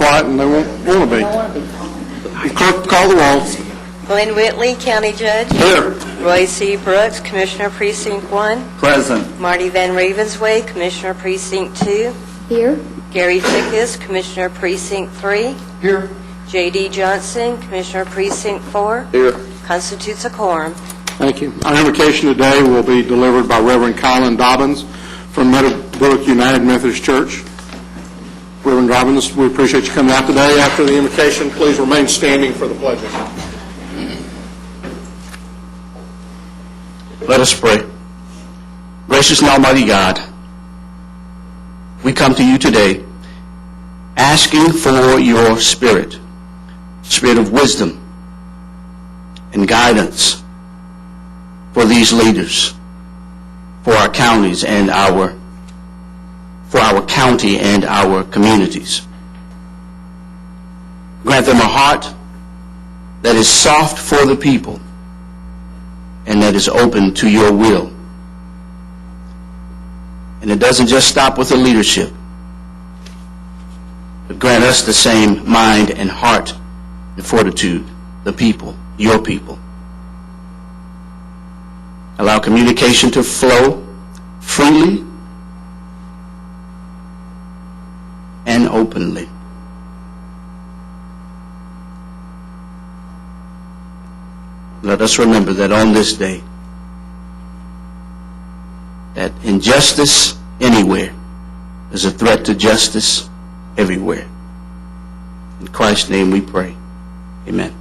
quiet and they won't want to be. Clerk, call the roll. Glenn Whitley, County Judge. Here. Roy C. Brooks, Commissioner Precinct 1. Present. Marty Van Ravensway, Commissioner Precinct 2. Here. Gary Fickus, Commissioner Precinct 3. Here. J.D. Johnson, Commissioner Precinct 4. Here. Constitutes a quorum. Thank you. Our invocation today will be delivered by Reverend Colin Dobbins from Meadowbrook United Methodist Church. Reverend Dobbins, we appreciate you coming out today. After the invocation, please remain standing for the pledges. Let us pray. Gracious and almighty God, we come to you today asking for your spirit of wisdom and guidance for these leaders, for our counties and for our county and our communities. Grant them a heart that is soft for the people and that is open to your will. And it doesn't just stop with the leadership, but grant us the same mind and heart and fortitude, the people, your people. Allow communication to flow freely and openly. Let us remember that on this day, that injustice anywhere is a threat to justice everywhere. In Christ's name we pray. Amen.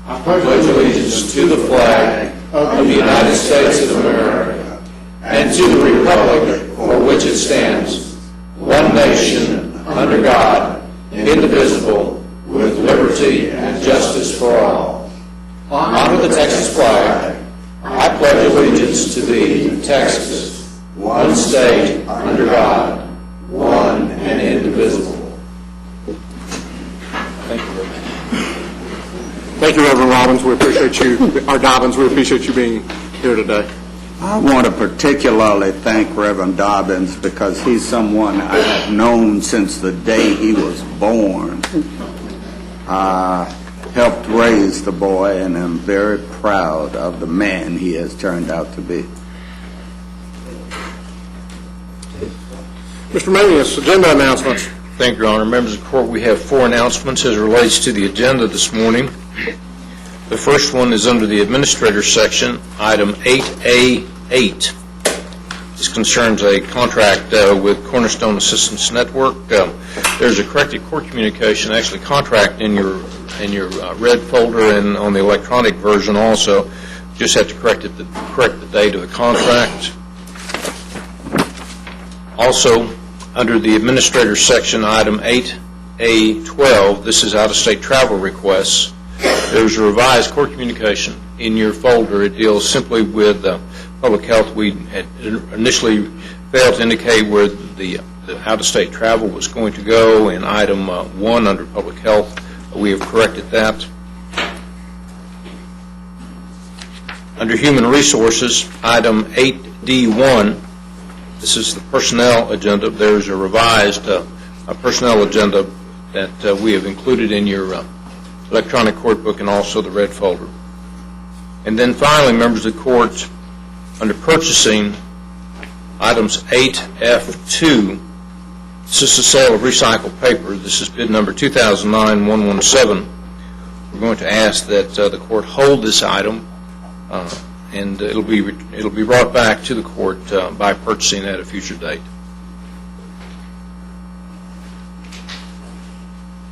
I pledge allegiance to the flag of the United States of America and to the republic for which it stands, one nation, under God, indivisible, with liberty and justice for all. Under the Texas flag, I pledge allegiance to thee, Texas, one state, under God, one and indivisible. Thank you, Reverend. Thank you, Reverend Robbins. We appreciate you, or Dobbins, we appreciate you being here today. I want to particularly thank Reverend Dobbins because he's someone I have known since the day he was born. Helped raise the boy, and I'm very proud of the man he has turned out to be. Mr. Manius, agenda announcements. Thank you, Your Honor. Members of the Court, we have 4 announcements as it relates to the agenda this morning. The first one is under the Administrator section, item 8A8. This concerns a contract with Cornerstone Assistance Network. There's a corrected court communication, actually contract in your red folder and on the electronic version also. Just have to correct the date of the contract. Also, under the Administrator section, item 8A12, this is out-of-state travel requests. There's a revised court communication in your folder. It deals simply with public health. We had initially failed to indicate where the out-of-state travel was going to go in item 1 under public health. We have corrected that. Under human resources, item 8D1, this is the personnel agenda. There's a revised personnel agenda that we have included in your electronic court book and also the red folder. And then finally, members of the court, under purchasing, items 8F2, this is the sale of recycled paper. This is bid number 2009-117. We're going to ask that the court hold this item, and it'll be brought back to the court by purchasing at a future date.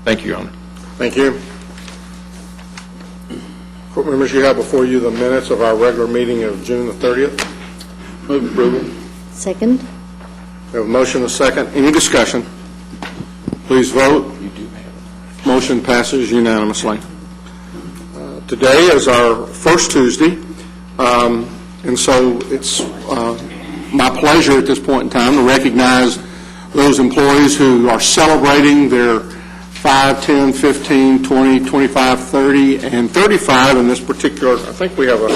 Thank you, Your Honor. Thank you. Court members, you have before you the minutes of our regular meeting of June the 30th. Move approval. Second. We have a motion and a second. Any discussion? Please vote. You do have it. Motion passes unanimously. Today is our first Tuesday, and so it's my pleasure at this point in time to recognize those employees who are celebrating their 5, 10, 15, 20, 25, 30, and 35 in this particular. I think we have a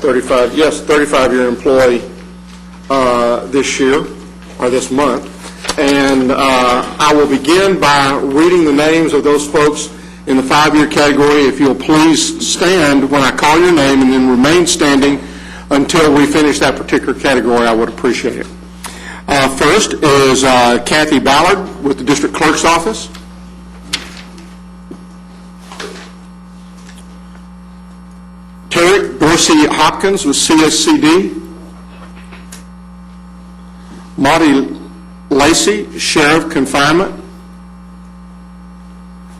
35-year employee this year, or this month. And I will begin by reading the names of those folks in the 5-year category. If you'll please stand when I call your name and then remain standing until we finish that particular category, I would appreciate it. First is Kathy Ballard with the District Clerk's Office. Tarek Dorsey Hopkins with CSCD. Monty Lacey, Sheriff Confinement.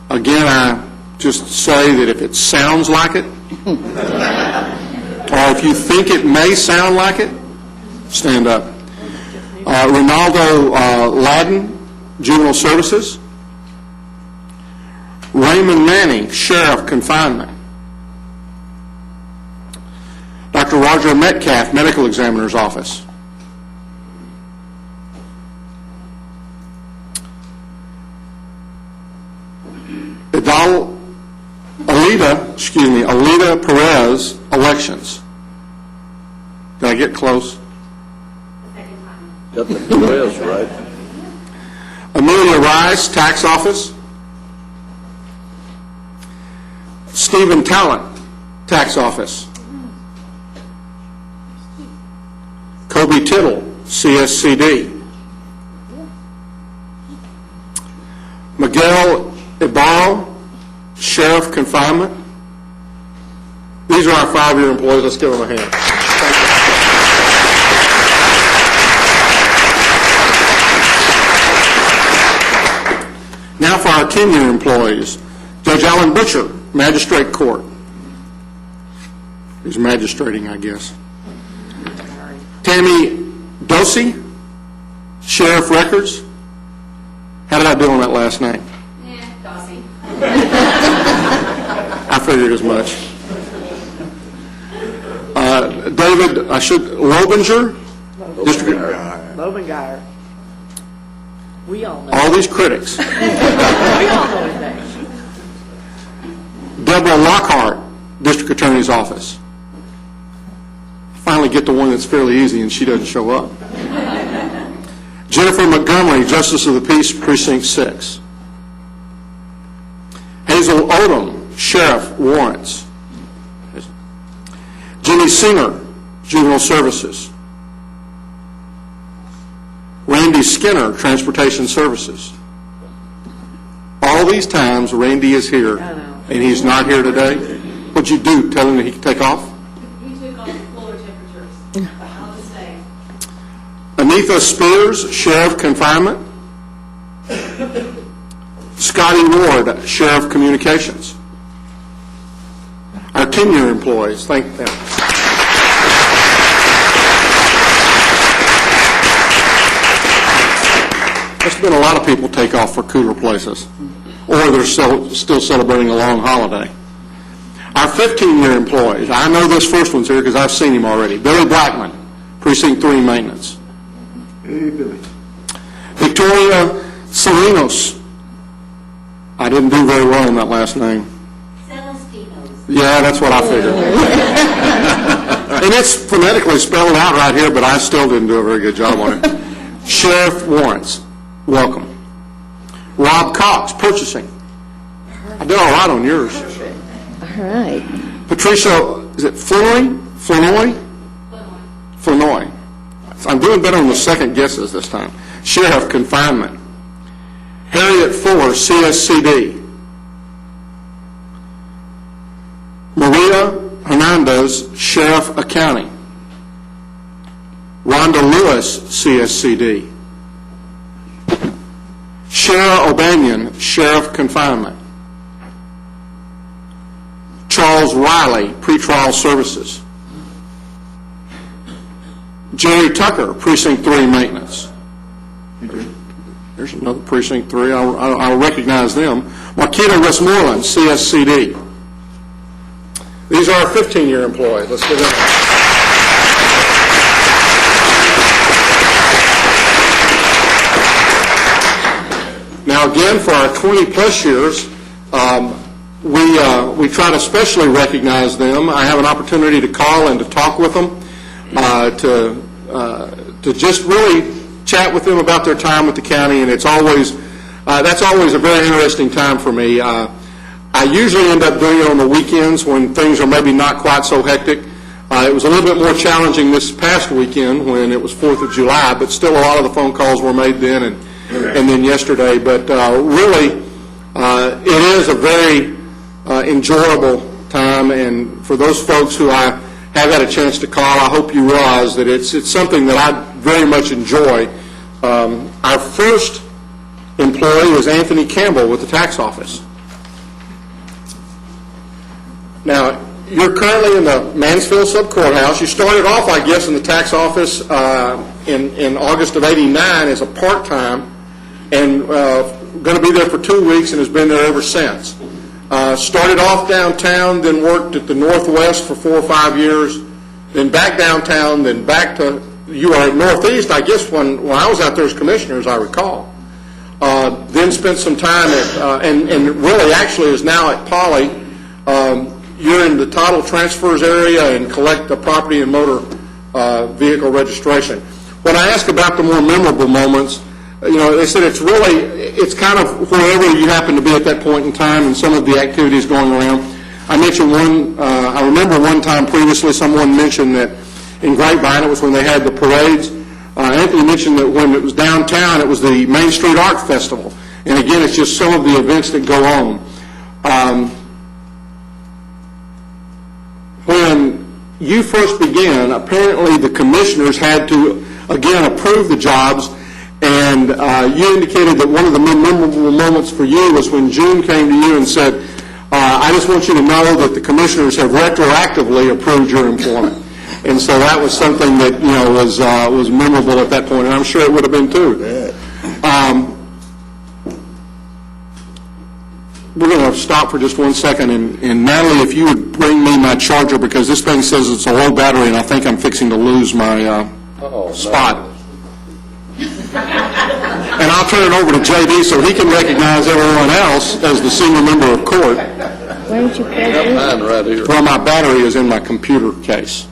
Again, I just say that if it sounds like it, or if you think it may sound like it, stand up. Ronaldo Ladden, Juvenile Services. Raymond Manning, Sheriff Confinement. Dr. Roger Metcalf, Medical Examiner's Office. Alida Perez, Elections. Did I get close? Got the Perez right. Amelia Rice, Tax Office. Stephen Talent, Tax Office. Kobe Tittle, CSCD. Miguel Ibarro, Sheriff Confinement. These are our 5-year employees. Let's give them a hand. Now for our 10-year employees. Judge Alan Butcher, Magistrate Court. He's magistrating, I guess. Tammy Dosey, Sheriff Records. How did I do on that last name? Dosey. I figured as much. David Lobinger, District. Lobengeyer. We all know. All these critics. We all know his name. Deborah Lockhart, District Attorney's Office. Finally get the one that's fairly easy and she doesn't show up. Jennifer Montgomery, Justice of the Peace, Precinct 6. Hazel Odom, Sheriff, Warrants. Jenny Singer, Juvenile Services. Randy Skinner, Transportation Services. All these times Randy is here and he's not here today. What'd you do? Tell him that he can take off? We took off floor temperatures. I'll just say. Anitha Spears, Sheriff Confinement. Scotty Ward, Sheriff Communications. Our 10-year employees, thank them. There's been a lot of people take off for cooler places, or they're still celebrating a long holiday. Our 15-year employees, I know this first one's here because I've seen him already. Billy Blackman, Precinct 3 Maintenance. Hey, Billy. Victoria Salinos. I didn't do very well on that last name. Yeah, that's what I figured. And it's phonetically spelled out right here, but I still didn't do a very good job on it. Sheriff Warrants, welcome. Rob Cox, Purchasing. I did all right on yours. All right. Patricia, is it Flournoy? Flournoy. I'm doing better on the second guesses this time. Sheriff Confinement. Harriet Fuller, CSCD. Maria Hernandez, Sheriff Accounting. Rhonda Lewis, CSCD. Shara O'Banion, Sheriff Confinement. Charles Riley, Pretrial Services. Jerry Tucker, Precinct 3 Maintenance. There's another Precinct 3. I'll recognize them. Marquita Westmoreland, CSCD. These are our 15-year employees. Let's give them. Now again, for our 20-plus years, we try to specially recognize them. I have an opportunity to call and to talk with them, to just really chat with them about their time with the county, and it's always that's always a very interesting time for me. I usually end up doing it on the weekends when things are maybe not quite so hectic. It was a little bit more challenging this past weekend when it was 4th of July, but still a lot of the phone calls were made then and then yesterday. But really, it is a very enjoyable time, and for those folks who I have had a chance to call, I hope you realize that it's something that I very much enjoy. Our first employee is Anthony Campbell with the tax office. Now, you're currently in the Mansfield Sub-Courthouse. You started off, I guess, in the tax office in August of '89 as a part-time, and going to be there for 2 weeks and has been there ever since. Started off downtown, then worked at the Northwest for 4 or 5 years, then back downtown, then back to, you are at Northeast, I guess, when I was out there as commissioner, as I recall. Then spent some time at, and really actually is now at Poly. You're in the title transfers area and collect the property and motor vehicle registration. When I ask about the more memorable moments, they said it's kind of wherever you happen to be at that point in time and some of the activities going around. I mentioned I remember one time previously someone mentioned that in Grapevine, it was when they had the parades. Anthony mentioned that when it was downtown, it was the Main Street Art Festival. And again, it's just some of the events that go on. When you first began, apparently the commissioners had to, again, approve the jobs, and you indicated that one of the memorable moments for you was when June came to you and said, I just want you to know that the commissioners have retroactively approved your employment. And so that was something that, was memorable at that point, and I'm sure it would have been too. We're going to stop for just 1 second, and Natalie, if you would bring me my charger, because this thing says it's a low battery, and I think I'm fixing to lose my spot. And I'll turn it over to J.D. so he can recognize everyone else as the senior member of court. Why don't you plug Got in? mine right here. Well, my battery is in my computer case.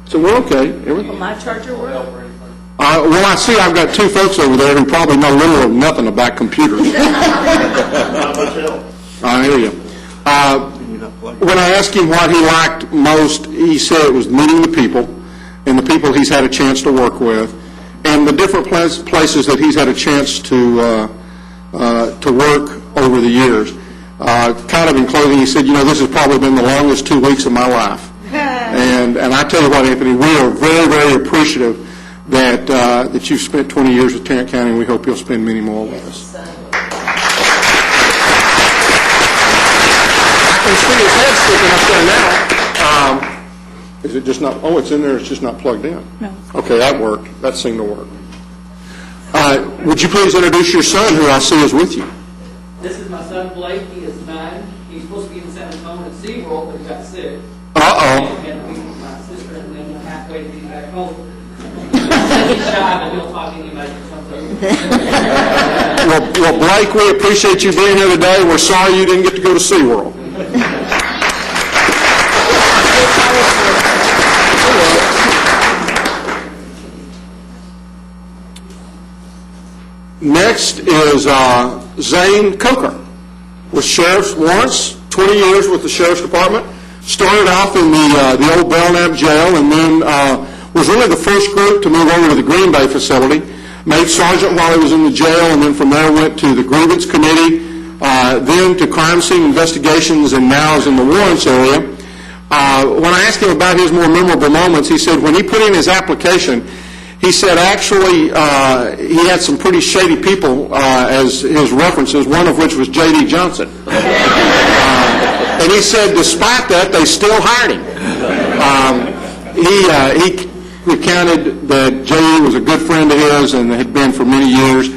So we're okay. Everything. My charger works. Well, I see I've got 2 folks over there who probably know little or nothing about computers. I hear you. When I asked him what he liked most, he said it was meeting the people and the people he's had a chance to work with and the different places that he's had a chance to work over the years. Kind of in closing, he said, this has probably been the longest 2 weeks of my life. And I tell you what, Anthony, we are very, very appreciative that you've spent 20 years with Tarrant County, and we hope you'll spend many more with us. I can see his head sticking up there now. Is it just not, it's in there, it's just not plugged in? No. Okay, that worked. That seemed to work. Would you please introduce your son, who I see is with you? This is my son Blake. He is 9. He's supposed to be in San Antonio at SeaWorld, but he got sick. Uh-oh. And we, my sister and them halfway to be back home. He's shy, but he'll talk to anybody that comes over. Well, Blake, we appreciate you being here today. We're sorry you didn't get to go to SeaWorld. Next is Zane Coker with Sheriff's Warrants, 20 years with the Sheriff's Department. Started off in the old Belknap Jail, and then was really the first group to move over to the Green Bay facility. Made sergeant while he was in the jail, and then from there went to the Grievance Committee, then to crime scene investigations, and now is in the Warrants area. When I asked him about his more memorable moments, he said when he put in his application, he said actually he had some pretty shady people as his references, one of which was J.D. Johnson. And he said despite that, they still hired him. He recounted that J.D. was a good friend of his and had been for many years.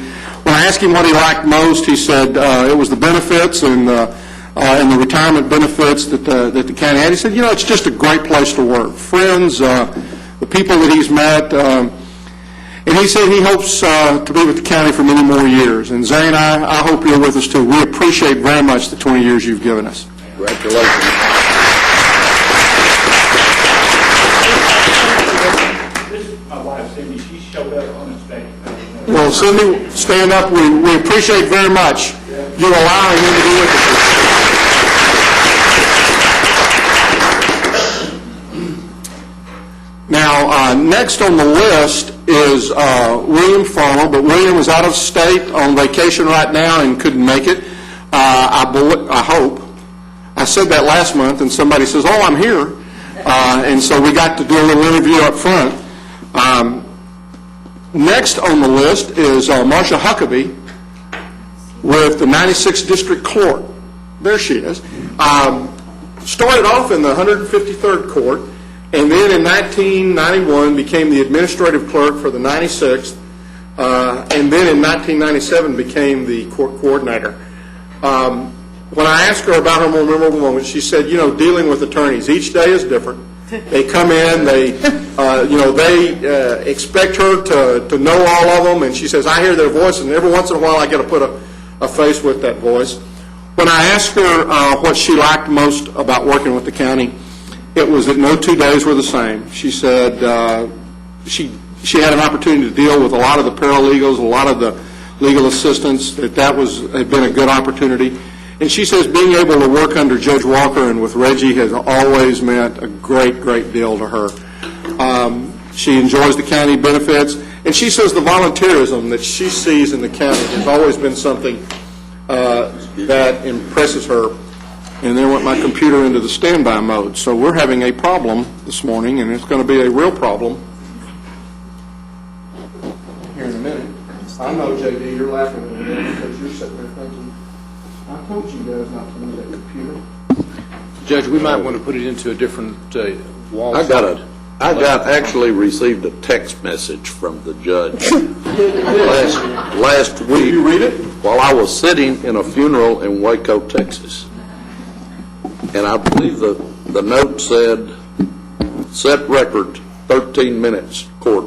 When I asked him what he liked most, he said it was the benefits and the retirement benefits that the county had. He said, it's just a great place to work. Friends, the people that he's met, and he said he hopes to be with the county for many more years. And Zane, I hope you're with us too. We appreciate very much the 20 years you've given us. Congratulations. This is my wife, Cindy. She showed up on the stage. Well, Cindy, stand up. We appreciate very much you allowing him to be with us. Now, next on the list is William Farmer, but William is out of state on vacation right now and couldn't make it. I hope. I said that last month, and somebody says, "Oh, I'm here," and so we got to do a little interview up front. Next on the list is Marcia Huckabee with the 96th District Court. There she is. Started off in the 153rd Court, and then in 1991 became the administrative clerk for the 96th, and then in 1997 became the court coordinator. When I asked her about her more memorable moments, she said, dealing with attorneys, each day is different. They come in, they expect her to know all of them, and she says, I hear their voice, and every once in a while I get to put a face with that voice. When I asked her what she liked most about working with the county, it was that no 2 days were the same. She said she had an opportunity to deal with a lot of the paralegals, a lot of the legal assistants, that had been a good opportunity. And she says being able to work under Judge Walker and with Reggie has always meant a great, great deal to her. She enjoys the county benefits, and she says the volunteerism that she sees in the county has always been something that impresses her. And then went my computer into the standby mode. So we're having a problem this morning, and it's going to be a real problem here in a minute. I know, JD, you're laughing at me because you're sitting there thinking, I told you guys not to use that computer. Judge, we might want to put it into a different wall. I actually received a text message from the judge last week. Did you read it? While I was sitting in a funeral in Waco, Texas. And I believe the note said, set record, 13 minutes, court.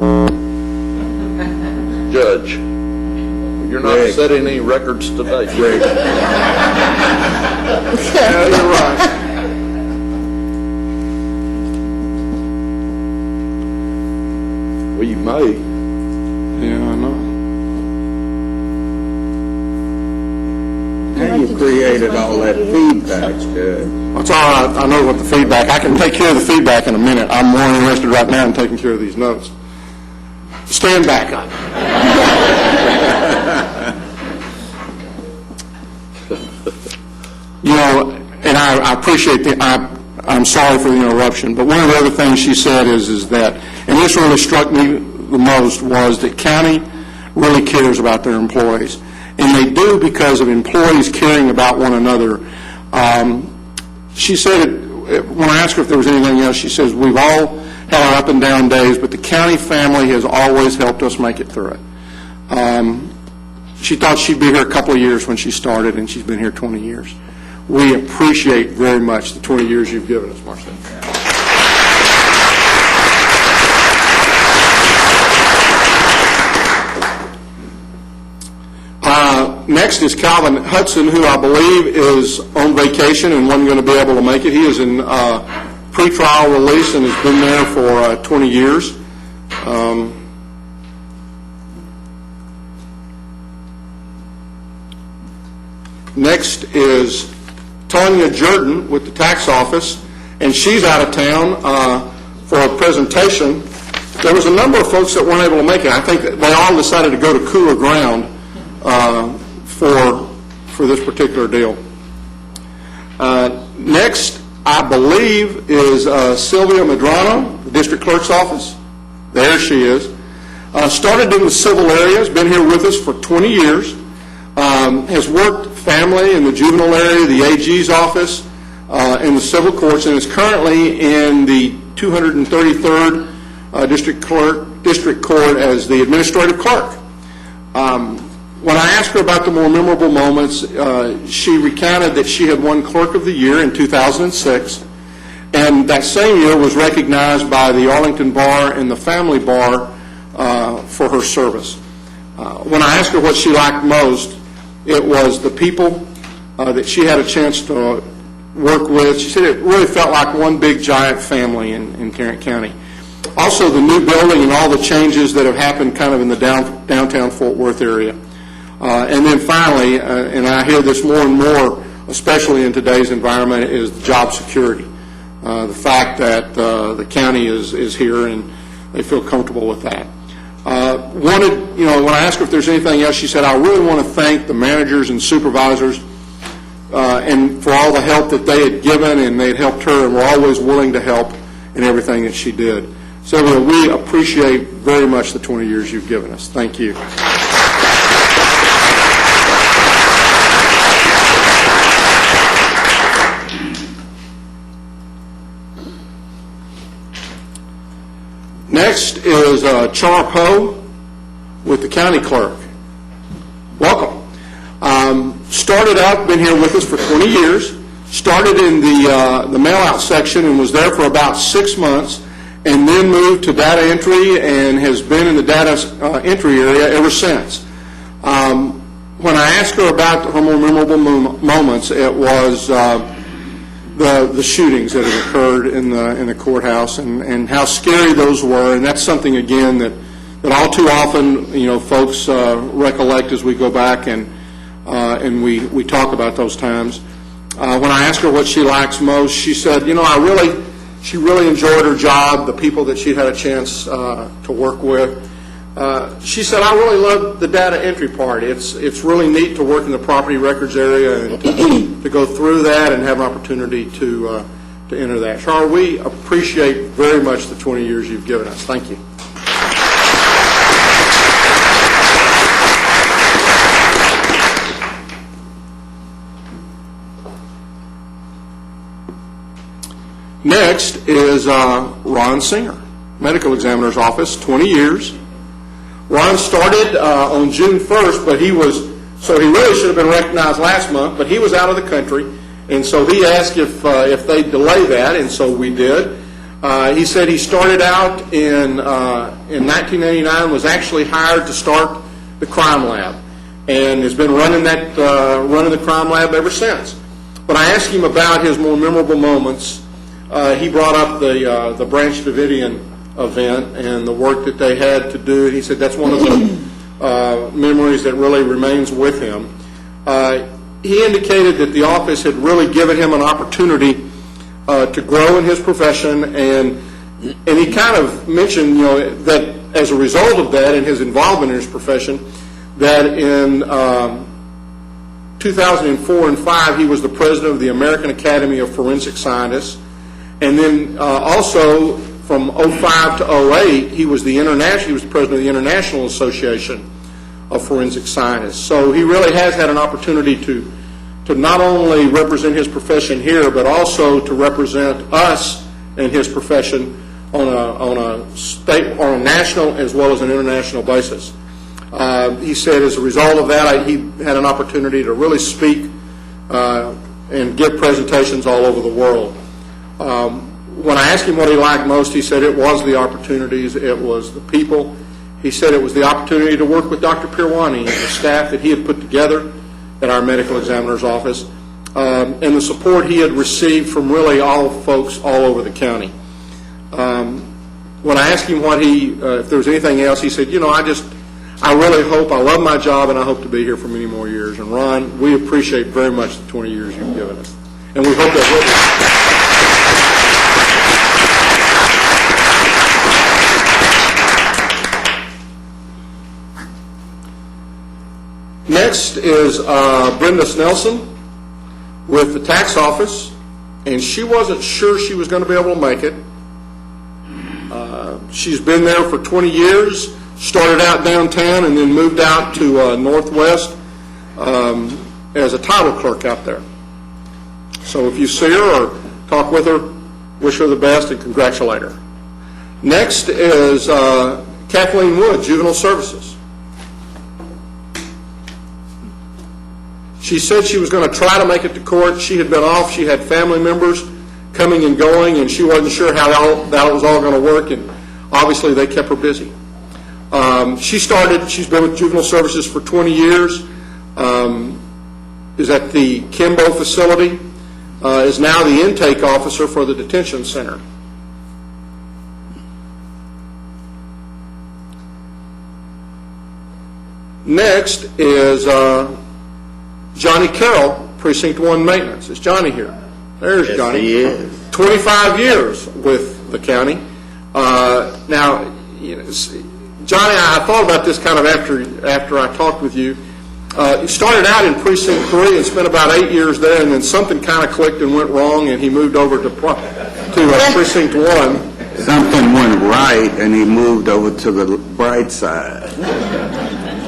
Judge, you're not setting any records today. Yeah, you're right. Well, you may. Yeah, I know. How you created all that feedback, Judge? That's all right. I know what the feedback. I can take care of the feedback in a minute. I'm more interested right now in taking care of these notes. Stand back up. And I appreciate I'm sorry for the interruption, but one of the other things she said is that, and this really struck me the most, was that county really cares about their employees. And they do because of employees caring about one another. She said, when I asked her if there was anything else, she says, we've all had our up and down days, but the county family has always helped us make it through it. She thought she'd be here a couple of years when she started, and she's been here 20 years. We appreciate very much the 20 years you've given us, Marcia. Next is Calvin Hudson, who I believe is on vacation and wasn't going to be able to make it. He is in pretrial release and has been there for 20 years. Next is Tanya Jordan with the tax office, and she's out of town for a presentation. There was a number of folks that weren't able to make it. I think that they all decided to go to cooler ground for this particular deal. Next, I believe, is Sylvia Medrano, the district clerk's office. There she is. Started in the civil area, has been here with us for 20 years, has worked family in the juvenile area, the AG's office, in the civil courts, and is currently in the 233rd district court as the administrative clerk. When I asked her about the more memorable moments, she recounted that she had won Clerk of the Year in 2006, and that same year was recognized by the Arlington Bar and the Family Bar for her service. When I asked her what she liked most, it was the people that she had a chance to work with. She said it really felt like one big giant family in Tarrant County. Also, the new building and all the changes that have happened kind of in the downtown Fort Worth area. And then finally, and I hear this more and more, especially in today's environment, is job security. The fact that the county is here and they feel comfortable with that. When I asked her if there's anything else, she said, I really want to thank the managers and supervisors and for all the help that they had given, and they'd helped her and were always willing to help in everything that she did. Sylvia, we appreciate very much the 20 years you've given us. Thank you. Next is Char Poe with the county clerk. Welcome. Started out, been here with us for 20 years, started in the mail-out section and was there for about 6 months, and then moved to data entry and has been in the data entry area ever since. When I asked her about her more memorable moments, it was the shootings that had occurred in the courthouse and how scary those were, and that's something again that all too often folks recollect as we go back and we talk about those times. When I asked her what she likes most, she said, she really enjoyed her job, the people that she'd had a chance to work with. She said, I really love the data entry part. It's really neat to work in the property records area and to go through that and have an opportunity to enter that. Char, we appreciate very much the 20 years you've given us. Thank you. Next is Ron Singer, medical examiner's office, 20 years. Ron started on June 1st, but he really should have been recognized last month, but he was out of the country, and so he asked if they'd delay that, and so we did. He said he started out in 1989, was actually hired to start the crime lab, and has been running the crime lab ever since. When I asked him about his more memorable moments, he brought up the Branch Davidian event and the work that they had to do. He said that's one of the memories that really remains with him. He indicated that the office had really given him an opportunity to grow in his profession, and he kind of mentioned, that as a result of that and his involvement in his profession, that in 2004 and 5 he was the president of the American Academy of Forensic Scientists. And then also from 05 to 08, he was the president of the International Association of Forensic Scientists. So he really has had an opportunity to not only represent his profession here, but also to represent us and his profession on a national as well as an international basis. He said as a result of that, he had an opportunity to really speak and give presentations all over the world. When I asked him what he liked most, he said it was the opportunities, it was the people. He said it was the opportunity to work with Dr. Pirwani and the staff that he had put together at our medical examiner's office, and the support he had received from really all folks all over the county. When I asked him if there was anything else, he said, I really hope, I love my job, and I hope to be here for many more years. And Ron, we appreciate very much the 20 years you've given us. And we hope that Next is Brenda Snelson with the tax office, and she wasn't sure she was going to be able to make it. She's been there for 20 years, started out downtown and then moved out to Northwest as a title clerk out there. So if you see her or talk with her, wish her the best and congratulate her. Next is Kathleen Wood, Juvenile Services. She said she was going to try to make it to court. She had been off. She had family members coming and going, and she wasn't sure how that was all going to work, and obviously they kept her busy. She's been with Juvenile Services for 20 years, is at the Kimbo facility, is now the intake officer for the detention center. Next is Johnny Carroll, Precinct 1 Maintenance. Is Johnny here? There's Johnny. He is. 25 years with the county. Now, you know, Johnny, I thought about this kind of after I talked with you. He started out in Precinct 3 and spent about 8 years there, and then something kind of clicked and went wrong, and he moved over to Precinct 1. Something went right, and he moved over to the bright side.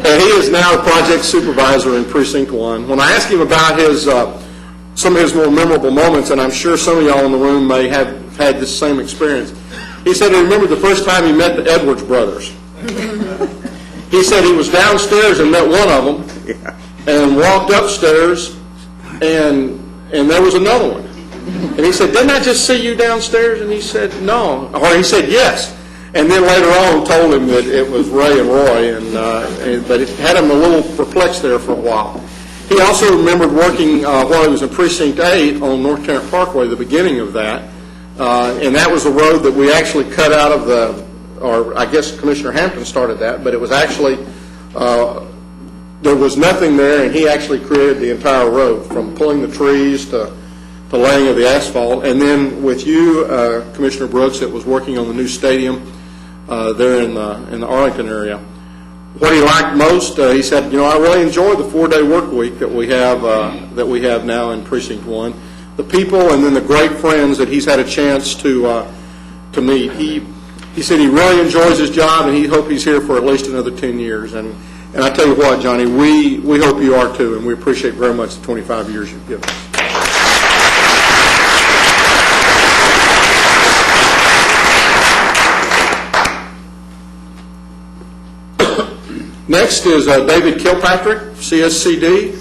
And he is now the project supervisor in Precinct 1. When I asked him about some of his more memorable moments, and I'm sure some of y'all in the room may have had this same experience, he said he remembered the first time he met the Edwards brothers. He said he was downstairs and met one of them, and walked upstairs, and there was another one. And he said, "Didn't I just see you downstairs?" And he said, "No." Or he said, "Yes." And then later on told him that it was Ray and Roy, but it had him a little perplexed there for a while. He also remembered working while he was in Precinct 8 on North Tarrant Parkway, the beginning of that, and that was a road that we actually cut out of or I guess Commissioner Hampton started that, but it was actually, there was nothing there, and he actually created the entire road, from pulling the trees to laying of the asphalt. And then with you, Commissioner Brooks, it was working on the new stadium there in the Arlington area. What he liked most, he said, "You know, I really enjoy the 4-day work week that we have now in Precinct 1. The people, and then the great friends that he's had a chance to meet." He said he really enjoys his job, and he hopes he's here for at least another 10 years. And I tell you what, Johnny, we hope you are too, and we appreciate very much the 25 years you've given us. Next is David Kilpatrick, CSCD.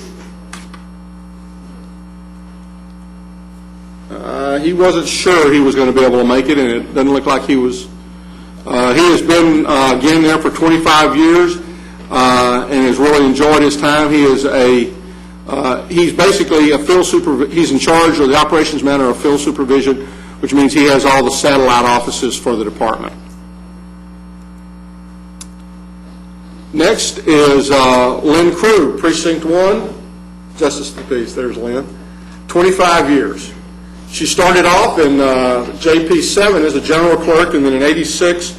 He wasn't sure he was going to be able to make it, and it doesn't look like he was. He has been, again, there for 25 years and has really enjoyed his time. He is he's basically a field he's in charge of the operations manager of field supervision, which means he has all the satellite offices for the department. Next is Lynn Crew, Precinct 1, Justice of the Peace. There's Lynn. 25 years. She started off in JP7 as a general clerk, and then in '86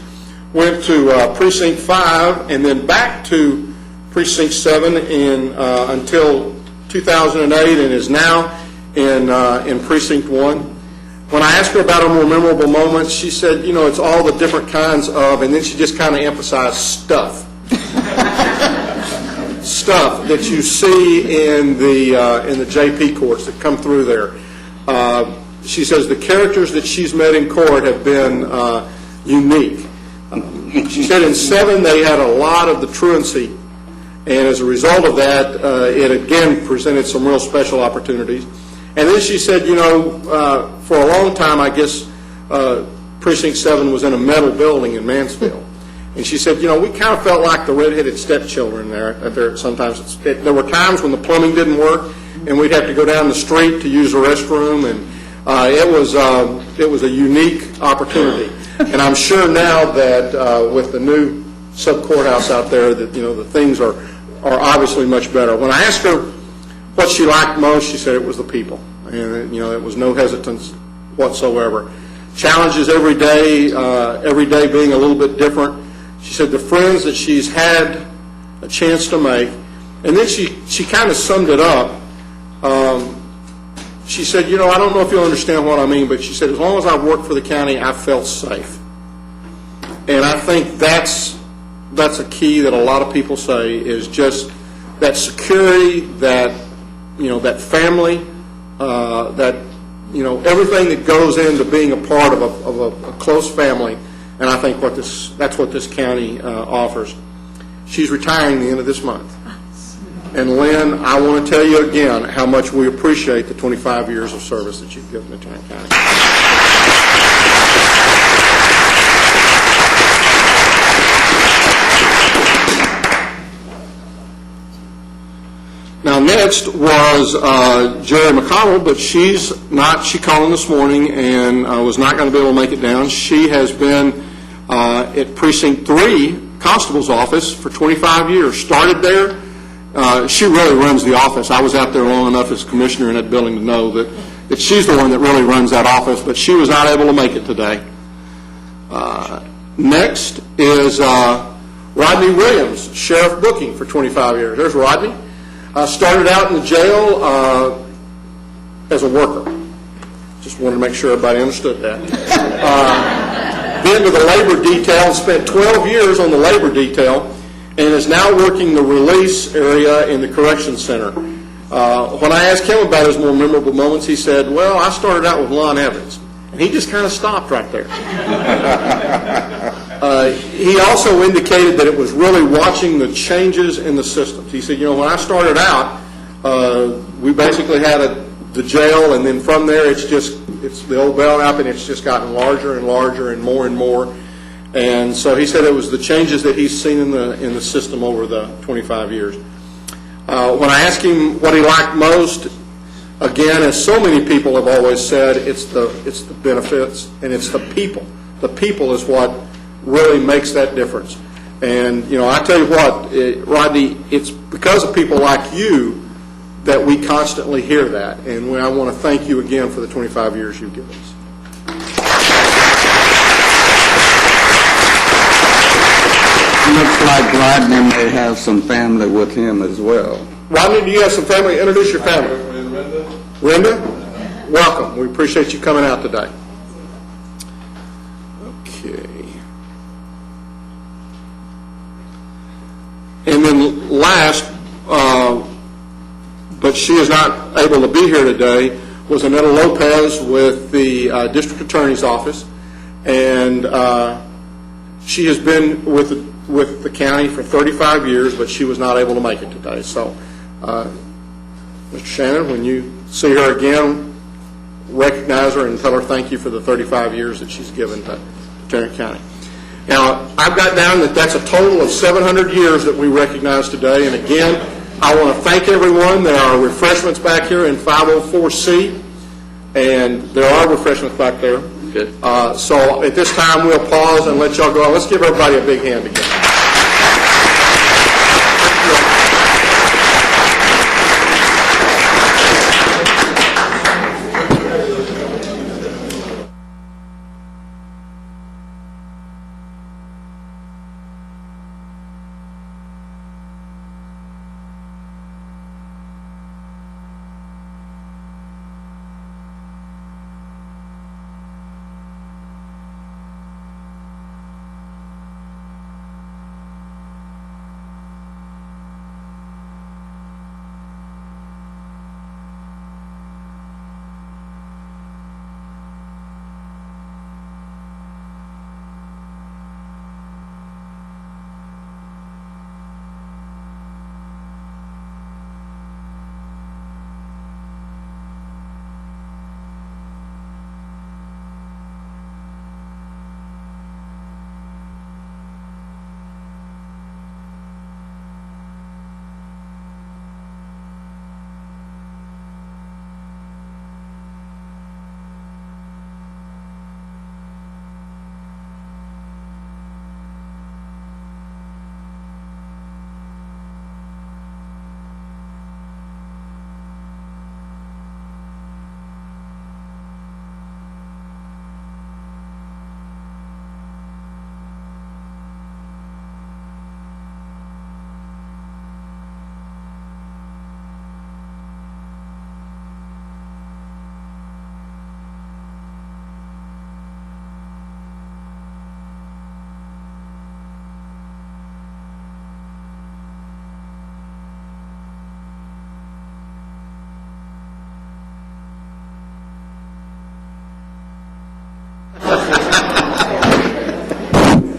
went to Precinct 5, and then back to Precinct 7 until 2008, and is now in Precinct 1. When I asked her about her more memorable moments, she said, "You know, it's all the different kinds of," and then she just kind of emphasized stuff. Stuff that you see in the JP courts that come through there. She says the characters that she's met in court have been unique. She said in 7 they had a lot of the truancy, and as a result of that, it again presented some real special opportunities. And then she said, you know, for a long time, I guess Precinct 7 was in a metal building in Mansfield. And she said, you know, we kind of felt like the red-headed stepchildren there. Sometimes there were times when the plumbing didn't work, and we'd have to go down the street to use the restroom, and it was a unique opportunity. And I'm sure now that with the new sub-courthouse out there, that, you know, the things are obviously much better. When I asked her what she liked most, she said it was the people, and you know, it was no hesitance whatsoever. Challenges every day being a little bit different. She said the friends that she's had a chance to make, and then she kind of summed it up. She said, you know, I don't know if you'll understand what I mean, but she said, as long as I've worked for the county, I've felt safe. And I think that's a key that a lot of people say, is just that security, that, you know, that family, that, you know, everything that goes into being a part of a close family. And I think that's what this county offers. She's retiring the end of this month. And Lynn, I want to tell you again how much we appreciate the 25 years of service that you've given to Tarrant County. Now, next was Jerry McConnell, but she called in this morning and was not going to be able to make it down. She has been at Precinct 3 constable's office for 25 years. Started there. She really runs the office. I was out there long enough as commissioner in that building to know that she's the one that really runs that office, but she was not able to make it today. Next is Rodney Williams, sheriff booking for 25 years. There's Rodney. Started out in the jail as a worker. Just wanted to make sure everybody understood that. Been to the labor detail, spent 12 years on the labor detail, and is now working the release area in the correction center. When I asked him about his more memorable moments, he said, well, I started out with Lon Evans. And he just kind of stopped right there. He also indicated that it was really watching the changes in the systems. He said, when I started out, we basically had the jail, and then from there it's the old Belknap, and it's just gotten larger and larger and more. And so he said it was the changes that he's seen in the system over the 25 years. When I asked him what he liked most, again, as so many people have always said, it's the benefits and it's the people. The people is what really makes that difference. And, I tell you what, Rodney, it's because of people like you that we constantly hear that. And I want to thank you again for the 25 years you've given us. Looks like Rodney may have some family with him as well. Rodney, do you have some family? Introduce your family. Linda, welcome. We appreciate you coming out today. Okay. And then last, but she is not able to be here today, was Annetta Lopez with the District Attorney's Office. And she has been with the county for 35 years, but she was not able to make it today. So, Mr. Shannon, when you see her again, recognize her and tell her thank you for the 35 years that she's given to Tarrant County. Now, I've got down that that's a total of 700 years that we recognize today. And again, I want to thank everyone. There are refreshments back here in 504C, and there are refreshments back there. Good. So at this time, we'll pause and let y'all go. Let's give everybody a big hand again.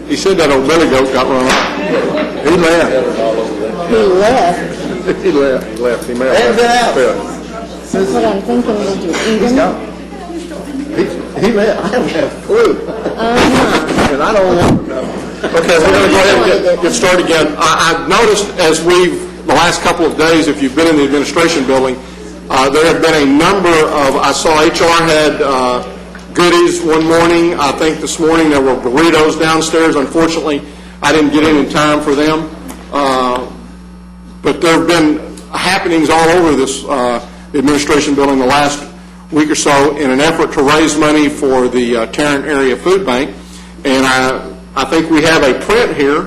He said that old billy goat got run off. He left. He left. He left. He left. He may have left. What I'm thinking, did you eat him? He left. I don't have a clue. And I don't want to know. Okay, we're going to go ahead and get started again. I've noticed as the last couple of days, if you've been in the administration building, there have been a number of, I saw HR had goodies one morning. I think this morning there were burritos downstairs. Unfortunately, I didn't get in time for them. But there have been happenings all over this administration building the last week or so in an effort to raise money for the Tarrant Area Food Bank. And I think we have a print here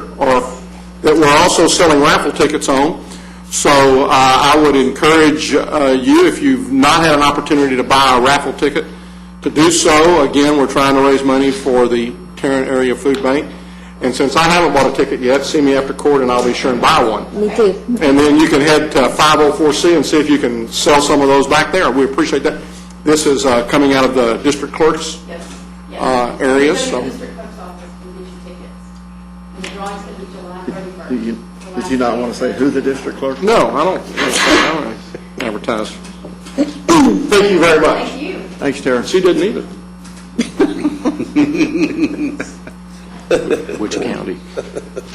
that we're also selling raffle tickets on. So I would encourage you, if you've not had an opportunity to buy a raffle ticket, to do so. Again, we're trying to raise money for the Tarrant Area Food Bank. And since I haven't bought a ticket yet, see me after court and I'll be sure and buy one. Me too. And then you can head to 504C and see if you can sell some of those back there. We appreciate that. This is coming out of the district clerk's area. Go to So. the district clerk's office and get your tickets. And the drawing's going to be July 31st. Did you not want to say who the district clerk? No, I don't advertise. Thank you very much. Thank you. Thanks, Tara. She didn't either. Which county?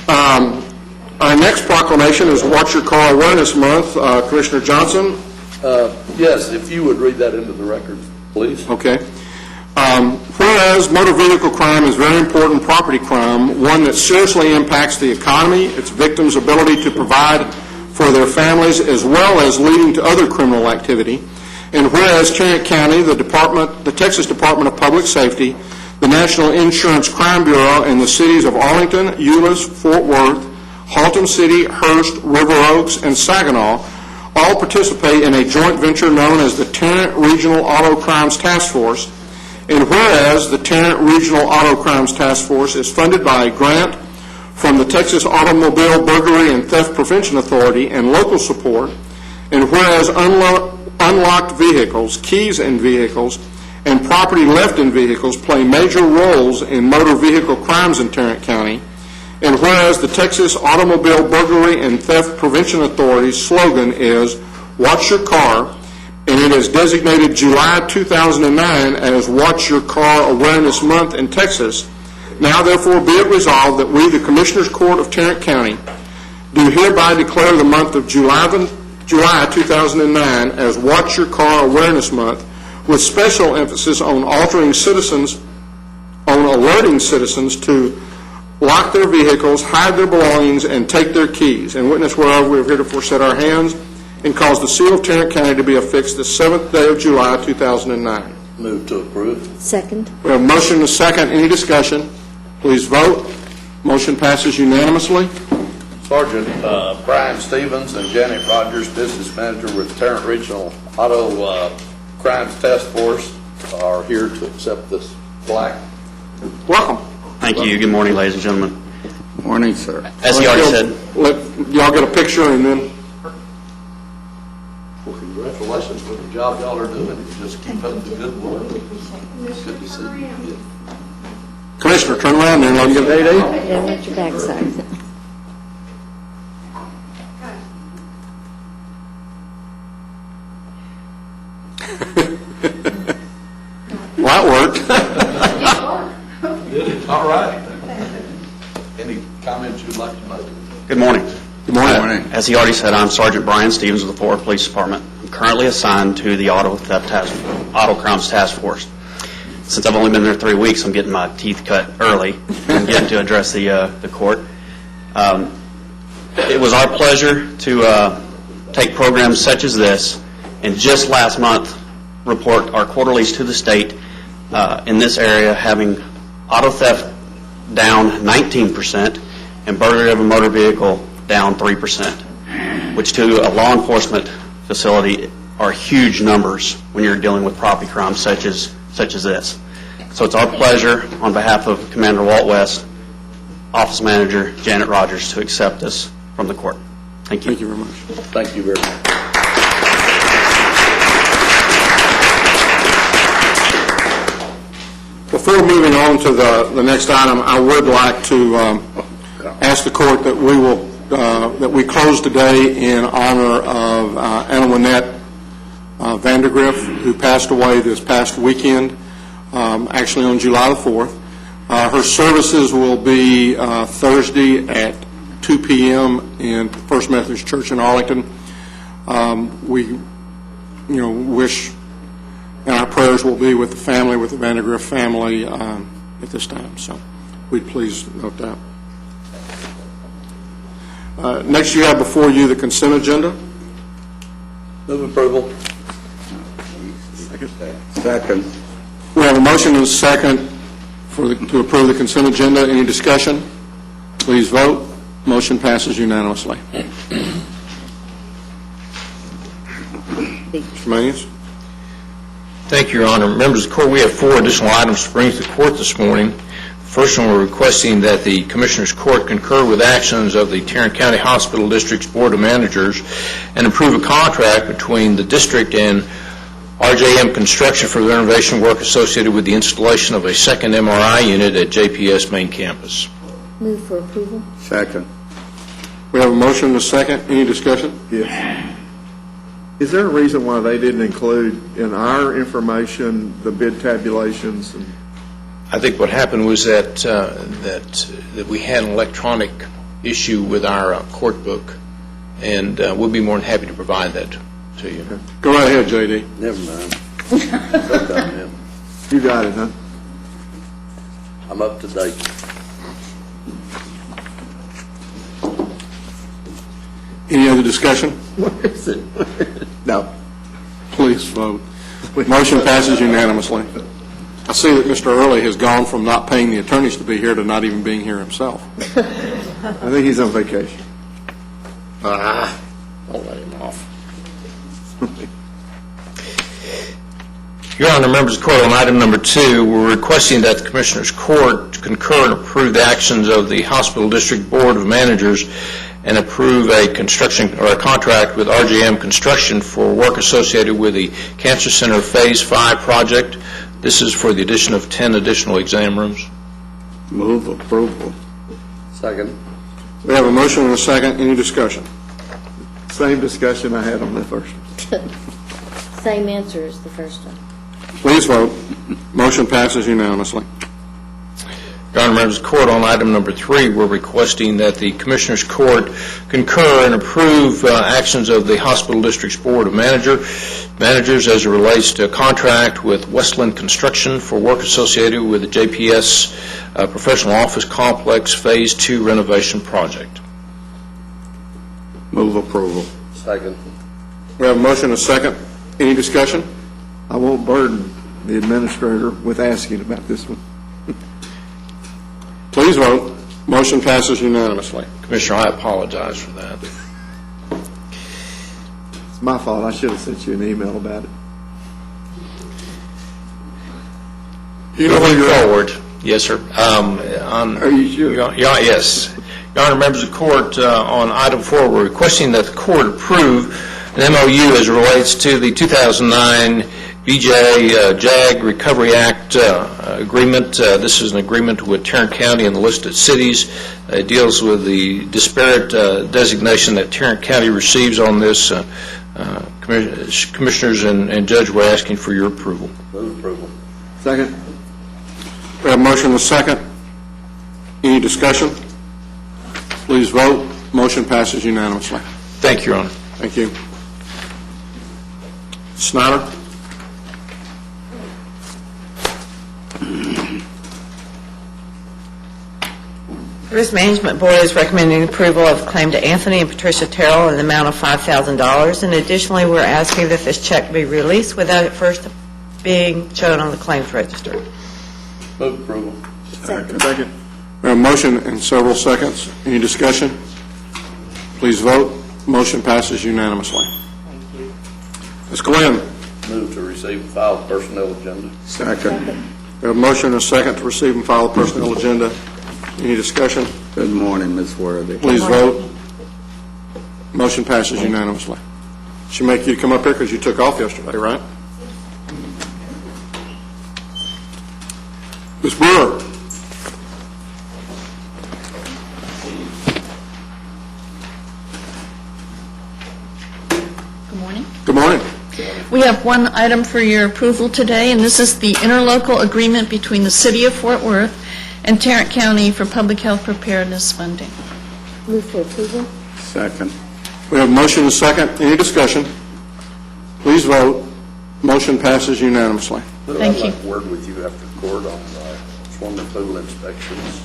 Our next proclamation is Watch Your Car Awareness Month. Commissioner Johnson. Yes, if you would read that into the record, please. Okay. Whereas motor vehicle crime is very important property crime, one that seriously impacts the economy, its victims' ability to provide for their families, as well as leading to other criminal activity. And whereas Tarrant County, the Texas Department of Public Safety, the National Insurance Crime Bureau, and the cities of Arlington, Euless, Fort Worth, Haltom City, Hurst, River Oaks, and Saginaw all participate in a joint venture known as the Tarrant Regional Auto Crimes Task Force. And whereas the Tarrant Regional Auto Crimes Task Force is funded by a grant from the Texas Automobile Burglary and Theft Prevention Authority and local support, and whereas unlocked vehicles, keys in vehicles, and property left in vehicles play major roles in motor vehicle crimes in Tarrant County, and whereas the Texas Automobile Burglary and Theft Prevention Authority's slogan is Watch Your Car, and it is designated July 2009 as Watch Your Car Awareness Month in Texas, now therefore be it resolved that we, the Commissioners Court of Tarrant County, do hereby declare the month of July 2009 as Watch Your Car Awareness Month, with special emphasis on alerting citizens to lock their vehicles, hide their belongings, and take their keys. And witness whereof we have heretofore set our hands and cause the seal of Tarrant County to be affixed the 7th day of July, 2009. Move to approve. Second. We have a motion and a second. Any discussion? Please vote. Motion passes unanimously. Sergeant Brian Stevens and Janet Rogers, business manager with Tarrant Regional Auto Crimes Task Force, are here to accept this plaque. Welcome. Thank you. Good morning, ladies and gentlemen. Morning, sir. As he already said, Let y'all get a picture and then. Well, congratulations for the job y'all are doing. Just keep up the good work. Good to see you. Commissioner, turn around there and let me get a date. Down at your backside. Well, that worked. All right. Any comments you'd like to make? good morning. Good morning. As he already said, I'm Sergeant Brian Stevens with the Fort Worth Police Department. I'm currently assigned to the Auto Crimes Task Force. Since I've only been there 3 weeks, I'm getting my teeth cut early and getting to address the court. It was our pleasure to take programs such as this, and just last month report our quarterlies to the state in this area, having auto theft down 19% and burglary of a motor vehicle down 3%, which to a law enforcement facility are huge numbers when you're dealing with property crimes such as this. So it's our pleasure, on behalf of Commander Walt West, Office Manager Janet Rogers, to accept this from the court. Thank you. Thank you very much. Thank you very much. Before moving on to the next item, I would like to ask the court that we close today in honor of Anna-Winette Vandergriff, who passed away this past weekend, actually on July the 4th. Her services will be Thursday at 2 p.m. in First Methodist Church in Arlington. We, wish, and our prayers will be with the family, with the Vandergriff family at this time. So we'd please note that. Next, you have before you the consent agenda. Move approval. Second. We have a motion and a second to approve the consent agenda. Any discussion? Please vote. Motion passes unanimously. Mr. Mayes? Thank you, Your Honor. Members of the court, we have 4 additional items to bring to the court this morning. First one, we're requesting that the Commissioners' Court concur with actions of the Tarrant County Hospital District's Board of Managers and approve a contract between the district and RJM Construction for the renovation work associated with the installation of a second MRI unit at JPS main campus. Move for approval. Second. We have a motion and a second. Any discussion? Yes. Is there a reason why they didn't include in our information the bid tabulations? And I think what happened was that we had an electronic issue with our court book, and we'll be more than happy to provide that to you. Go right ahead, J.D. Never mind. I'm You got it, huh? up to date. Any other discussion? Where is it? No. Please vote. Motion passes unanimously. I see that Mr. Early has gone from not paying the attorneys to be here to not even being here himself. I think he's on vacation. Don't let him off. Your Honor, members of the court, on item number 2, we're requesting that the Commissioners' Court concur and approve the actions of the Hospital District Board of Managers and approve a construction or a contract with RJM Construction for work associated with the Cancer Center Phase 5 project. This is for the addition of 10 additional exam rooms. Move approval. Second. We have a motion and a second. Any discussion? Same discussion I had on the first one. Same answer as the first one. Please vote. Motion passes unanimously. Your Honor, members of the court, on item number 3, we're requesting that the Commissioners' Court concur and approve actions of the Hospital District's Board of Managers as it relates to a contract with Westland Construction for work associated with the JPS Professional Office Complex Phase 2 renovation project. Move approval. Second. We have a motion and a second. Any discussion? I won't burden the administrator with asking about this one. Please vote. Motion passes unanimously. Commissioner, I apologize for that. It's my fault. I should have sent you an email about it. You know where Moving you're at. forward, yes, sir. Are you sure? Yes. Your Honor, members of the court, on item 4, we're requesting that the court approve an MOU as it relates to the 2009 BJ JAG Recovery Act agreement. This is an agreement with Tarrant County and the listed cities. It deals with the disparate designation that Tarrant County receives on this. Commissioners and Judge, we're asking for your approval. Move approval. Second. We have a motion and a second. Any discussion? Please vote. Motion passes unanimously. Thank you, Your Honor. Thank you. Snyder? The Risk Management Board is recommending approval of a claim to Anthony and Patricia Terrell in the amount of $5,000. And additionally, we're asking that this check be released without it first being shown on the claims register. Move approval. Second. We have a motion and several seconds. Any discussion? Please vote. Motion passes unanimously. Thank you. Ms. Glenn? Move to receive and file personnel agenda. Second. We have a motion and a second to receive and file the personnel agenda. Any discussion? Good morning, Ms. Worthy. Please vote. Motion passes unanimously. Should make you come up here because you took off yesterday, right? Ms. Brewer? Good morning. Good morning. We have one item for your approval today, and this is the interlocal agreement between the City of Fort Worth and Tarrant County for public health preparedness funding. Move for approval. Second. We have a motion and a second. Any discussion? Please vote. Motion passes unanimously. Thank you. I'd like to word with you after court on swimming pool inspections.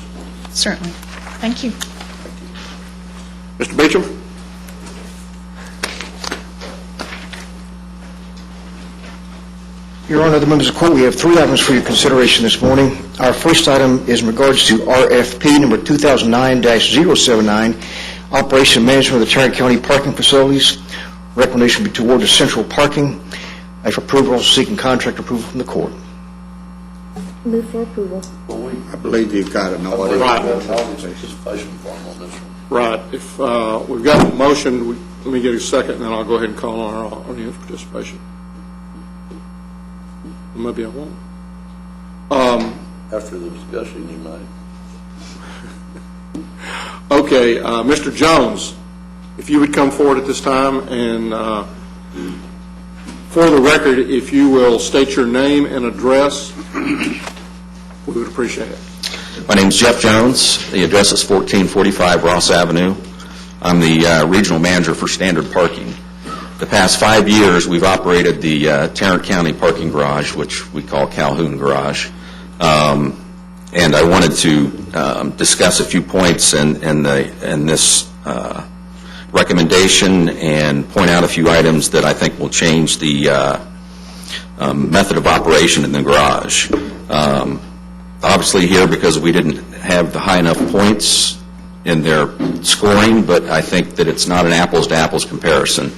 Certainly. Thank you. Mr. Beecham? Your Honor, the members of the court, we have 3 items for your consideration this morning. Our first item is in regards to RFP number 2009-079, Operation and Management of the Tarrant County Parking Facilities. Recommendation will be toward the central parking. For approval, also seeking contract approval from the court. Move for approval. I believe you've got to know what it is. Participation form on this one. Right. If we've got a motion, let me get a second, and then I'll go ahead and call on our audience participation. Maybe I won't. After the discussion, you might. Okay, Mr. Jones, if you would come forward at this time, and for the record, if you will state your name and address, we would appreciate it. My name is Jeff Jones. The address is 1445 Ross Avenue. I'm the regional manager for Standard Parking. The past 5 years, we've operated the Tarrant County Parking Garage, which we call Calhoun Garage. And I wanted to discuss a few points in this recommendation and point out a few items that I think will change the method of operation in the garage. Obviously here, because we didn't have the high enough points in their scoring, but I think that it's not an apples-to-apples comparison.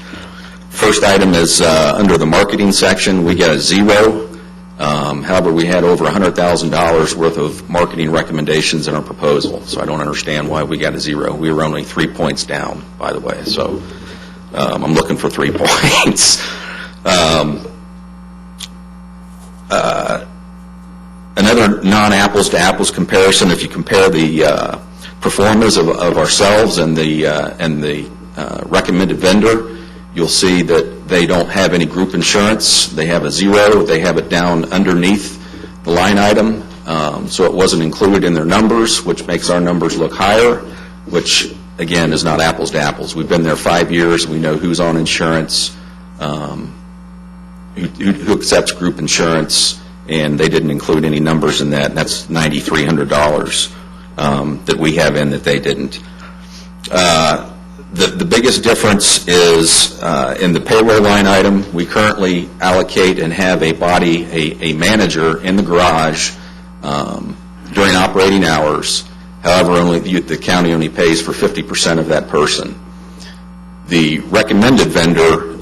First item is under the marketing section, we get a 0. However, we had over $100,000 worth of marketing recommendations in our proposal, so I don't understand why we got a 0. We were only 3 points down, by the way, so I'm looking for 3 points. Another non-apples-to-apples comparison, if you compare the performance of ourselves and the recommended vendor, you'll see that they don't have any group insurance. They have a 0. They have it down underneath the line item, so it wasn't included in their numbers, which makes our numbers look higher, which, again, is not apples to apples. We've been there 5 years. We know who's on insurance, who accepts group insurance, and they didn't include any numbers in that. And that's $9,300 that we have in that they didn't. The biggest difference is in the payroll line item. We currently allocate and have a manager in the garage during operating hours. However, the county only pays for 50% of that person. The recommended vendor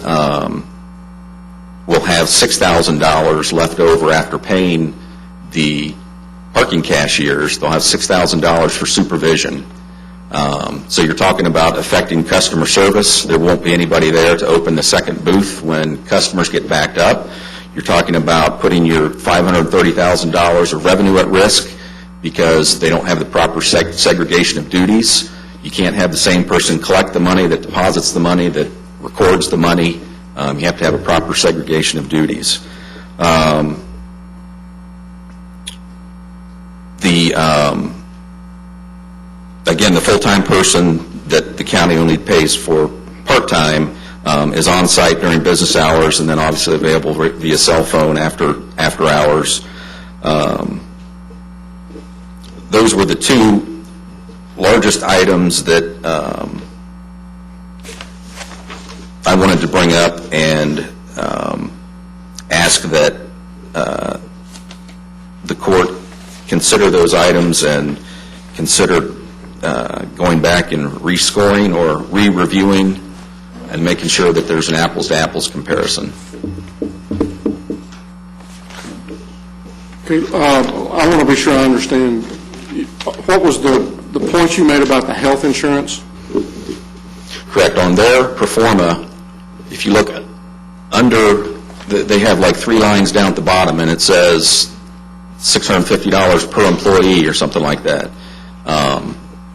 will have $6,000 left over after paying the parking cashiers. They'll have $6,000 for supervision. So you're talking about affecting customer service. There won't be anybody there to open the second booth when customers get backed up. You're talking about putting your $530,000 of revenue at risk because they don't have the proper segregation of duties. You can't have the same person collect the money, that deposits the money, that records the money. You have to have a proper segregation of duties. Again, the full-time person that the county only pays for part-time is on-site during business hours and then obviously available via cell phone after hours. Those were the 2 largest items that I wanted to bring up and ask that the court consider those items and consider going back and rescoring or re-reviewing and making sure that there's an apples-to-apples comparison. Okay, I want to be sure I understand. What was the point you made about the health insurance? Correct. On their pro forma, if you look under, they have like 3 lines down at the bottom, and it says $650 per employee or something like that.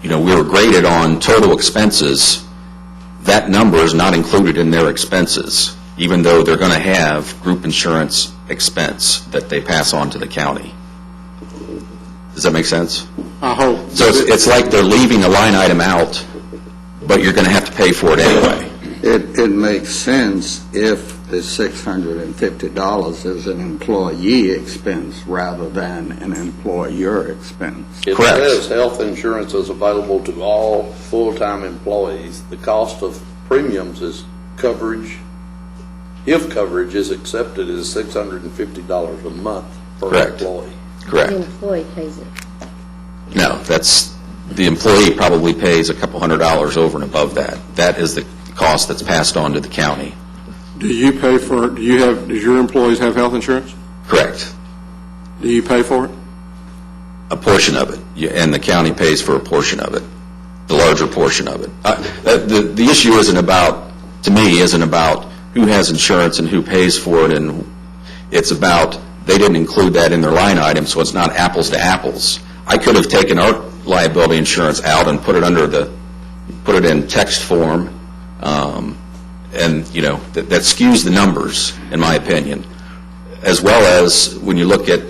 We were graded on total expenses. That number is not included in their expenses, even though they're going to have group insurance expense that they pass on to the county. Does that make sense? I hope. So it's like they're leaving a line item out, but you're going to have to pay for it anyway. It makes sense if the $650 is an employee expense rather than an employer expense. It says health insurance is available to all full-time employees. The cost of premiums is coverage, if coverage is accepted, is $650 a month per Correct. employee. Correct. The employee pays it. No, the employee probably pays a couple $100 over and above that. That is the cost that's passed on to the county. Do you pay for, does your employees have health insurance? Correct. Do you pay for it? A portion of it, and the county pays for a portion of it, the larger portion of it. The issue isn't about, to me, isn't about who has insurance and who pays for it, and it's about they didn't include that in their line item, so it's not apples to apples. I could have taken our liability insurance out and put it in text form, and that skews the numbers, in my opinion, as well as when you look at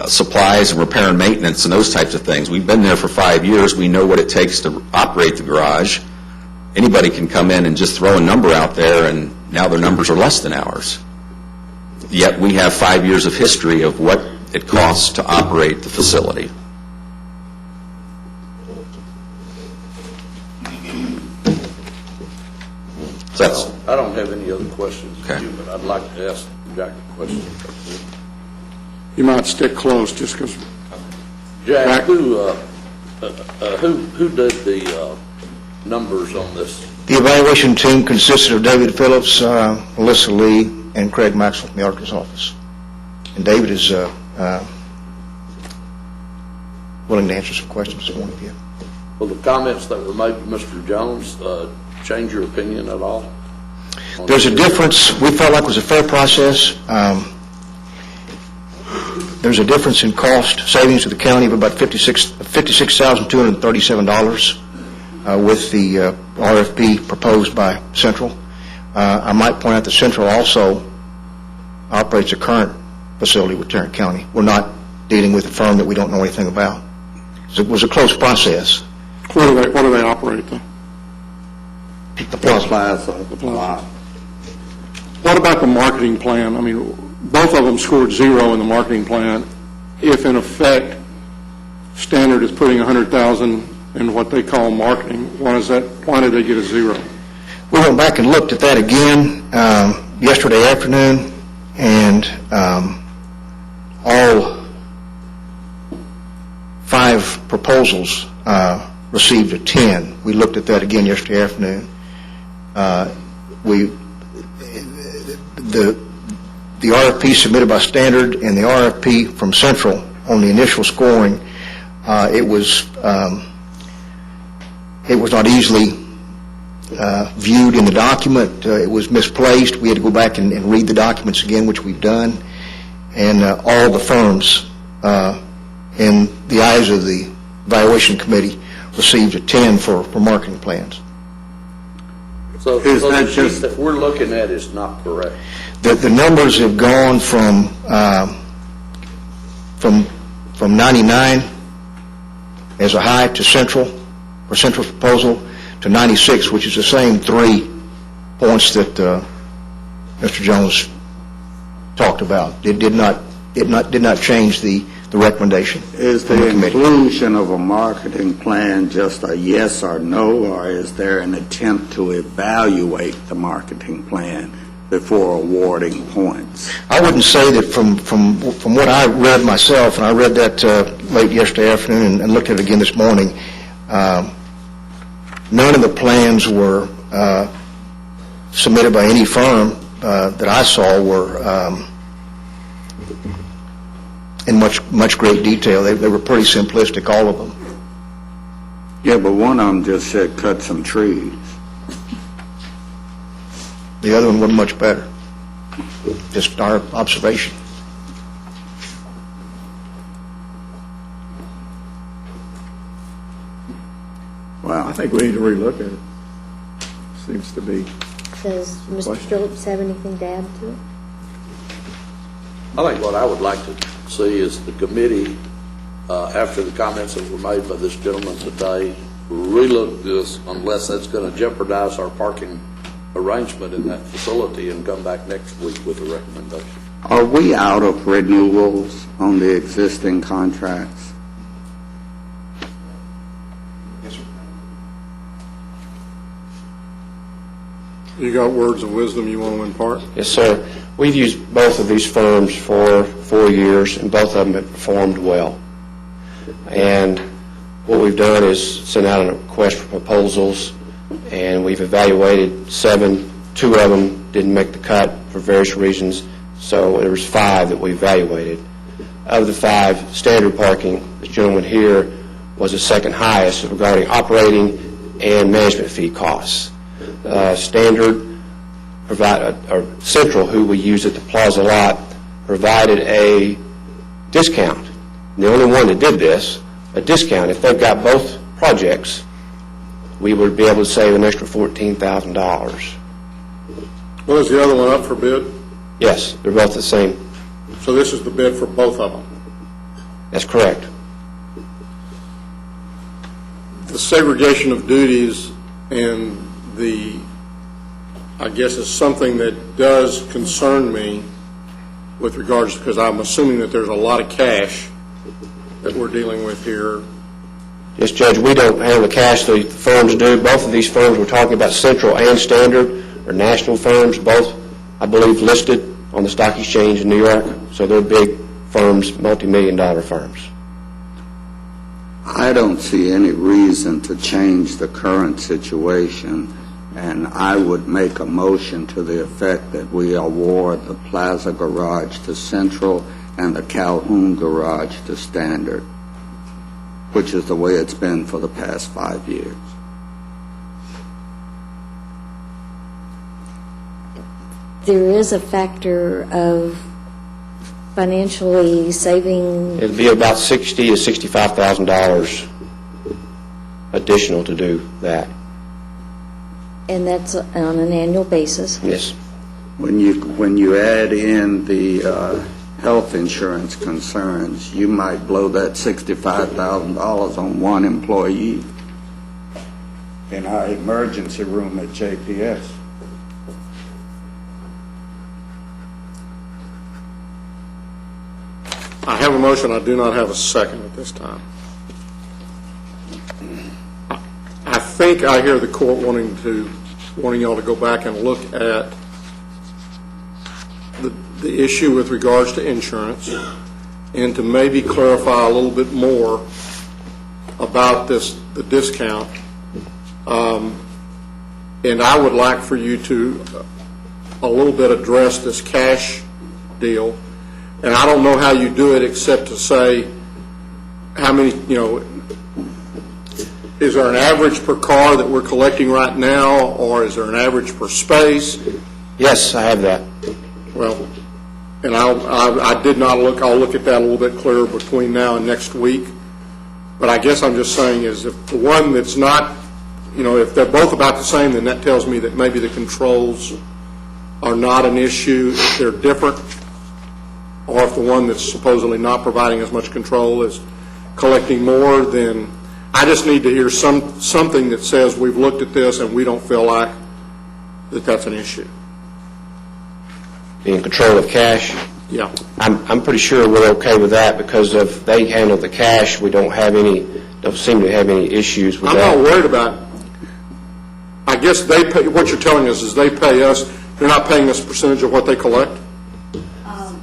supplies and repair and maintenance and those types of things. We've been there for 5 years. We know what it takes to operate the garage. Anybody can come in and just throw a number out there, and now their numbers are less than ours. Yet we have 5 years of history of what it costs to operate the facility. So I don't have any other questions for Okay. you, but I'd like to ask Jack a question. You might stick close just because. Jack, who did the numbers on this? The evaluation team consisted of David Phillips, Melissa Lee, and Craig Maxwell from the auditor's office. And David is willing to answer some questions this morning if you have. Will the comments that were made to Mr. Jones change your opinion at all? There's a difference. We felt like it was a fair process. There's a difference in cost savings to the county of about $56,237 with the RFP proposed by Central. I might point out that Central also operates a current facility with Tarrant County. We're not dealing with a firm that we don't know anything about. So it was a close process. What do they operate, though? The plaza. The plaza. What about the marketing plan? I mean, both of them scored 0 in the marketing plan. If, in effect, Standard is putting $100,000 in what they call marketing, why did they get a 0? We went back and looked at that again yesterday afternoon, and all 5 proposals received a 10. We looked at that again yesterday afternoon. The RFP submitted by Standard and the RFP from Central on the initial scoring, it was not easily viewed in the document. It was misplaced. We had to go back and read the documents again, which we've done. And all the firms, in the eyes of the evaluation committee, received a 10 for marketing plans. So the sheet that we're looking at is not correct. The numbers have gone from 99 as a high to Central's proposal to 96, which is the same 3 points that Mr. Jones talked about. It did not change the recommendation. Is the inclusion of a marketing plan just a yes or no, or is there an attempt to evaluate the marketing plan before awarding points? I wouldn't say that from what I read myself, and I read that late yesterday afternoon and looked at it again this morning, none of the plans were submitted by any firm that I saw were in much great detail. They were pretty simplistic, all of them. Yeah, but one of them just said cut some trees. The other one wasn't much better. Just our observation. Well, I think we need to relook at it. Seems to be. Does Mr. Phillips have anything to add to it? I think what I would like to see is the committee, after the comments that were made by this gentleman today, relook this unless that's going to jeopardize our parking arrangement in that facility and come back next week with a recommendation. Are we out of renewals on the existing contracts? Yes, sir. You got words of wisdom you want to impart? Yes, sir. We've used both of these firms for 4 years, and both of them have performed well. And what we've done is sent out a request for proposals, and we've evaluated 7. 2 of them didn't make the cut for various reasons, so there was 5 that we evaluated. Of the 5, standard parking, the gentleman here was the second highest regarding operating and management fee costs. Standard or Central, who we use at the Plaza lot, provided a discount. And the only one that did this, a discount. If they've got both projects, we would be able to save an extra $14,000. Well, is the other one up for bid? Yes, they're both the same. So this is the bid for both of them? That's correct. The segregation of duties and I guess is something that does concern me with regards, because I'm assuming that there's a lot of cash that we're dealing with here. Yes, Judge, we don't handle the cash, the firms do. Both of these firms we're talking about, Central and Standard, are national firms, both, I believe, listed on the stock exchange in New York. So they're big firms, multi-million-dollar firms. I don't see any reason to change the current situation, and I would make a motion to the effect that we award the Plaza Garage to Central and the Calhoun Garage to Standard, which is the way it's been for the past 5 years. There is a factor of financially saving. It'd be about $60,000 to $65,000 additional to do that. And that's on an annual basis. Yes. When you add in the health insurance concerns, you might blow that $65,000 on one employee in our emergency room at JPS. I have a motion, I do not have a second at this time. I think I hear the court wanting y'all to go back and look at the issue with regards to insurance and to maybe clarify a little bit more about the discount. And I would like for you to a little bit address this cash deal. And I don't know how you do it except to say how many, is there an average per car that we're collecting right now, or is there an average per space? Yes, I have that. Well, and I did not look, I'll look at that a little bit clearer between now and next week. But I guess I'm just saying is if the one that's not, if they're both about the same, then that tells me that maybe the controls are not an issue, if they're different. Or if the one that's supposedly not providing as much control is collecting more, then I just need to hear something that says we've looked at this and we don't feel like that that's an issue. Being in control of cash? Yeah. I'm pretty sure we're okay with that because if they handle the cash, we don't seem to have any issues with that. I'm not worried about, I guess they pay, what you're telling us is they pay us, they're not paying us a percentage of what they collect?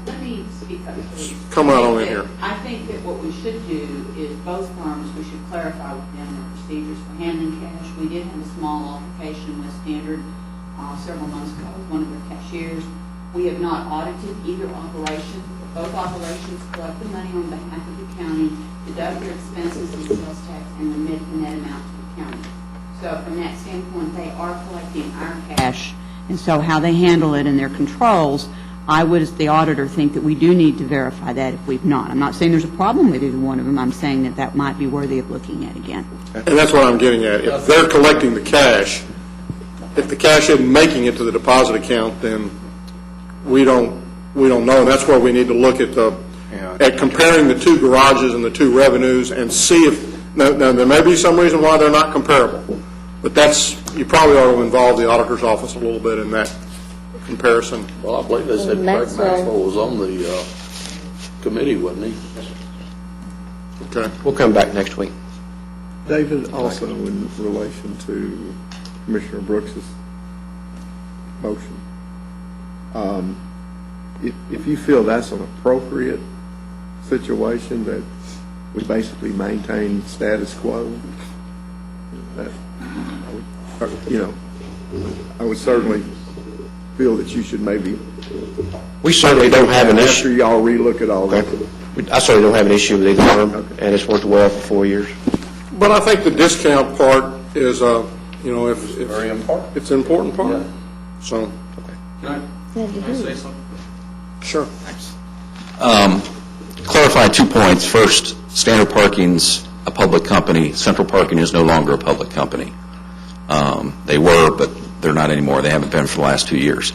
Let me speak up, please. Come right on in here. I think that what we should do is both firms, we should clarify with them the procedures for handling cash. We did have a small altercation with Standard several months ago with one of their cashiers. We have not audited either operation. Both operations collect the money on behalf of the county, deduct their expenses and sales tax, and remit the net amount to the county. So from that standpoint, they are collecting our cash. And so how they handle it and their controls, I would, as the auditor, think that we do need to verify that if we've not. I'm not saying there's a problem with either one of them. I'm saying that that might be worthy of looking at again. And that's what I'm getting at. If they're collecting the cash, if the cash isn't making it to the deposit account, then we don't know. And that's where we need to look at comparing the two garages and the two revenues and see if, now there may be some reason why they're not comparable. But you probably ought to involve the auditor's office a little bit in that comparison. Well, I believe they said Craig Maxwell was on the committee, wasn't he? Okay. We'll come back next week. David, also in relation to Commissioner Brooks's motion, if you feel that's an appropriate situation, that we basically maintain status quo, that, I would certainly feel that you should maybe. We certainly don't have an issue. After y'all relook at all that. I certainly don't have an issue with either firm, and it's worked well for 4 years. But I think the discount part is, if Very important. it's an important part. So, Can I say something? sure. Clarify 2 points. First, Standard Parking's a public company. Central Parking is no longer a public company. They were, but they're not anymore. They haven't been for the last 2 years.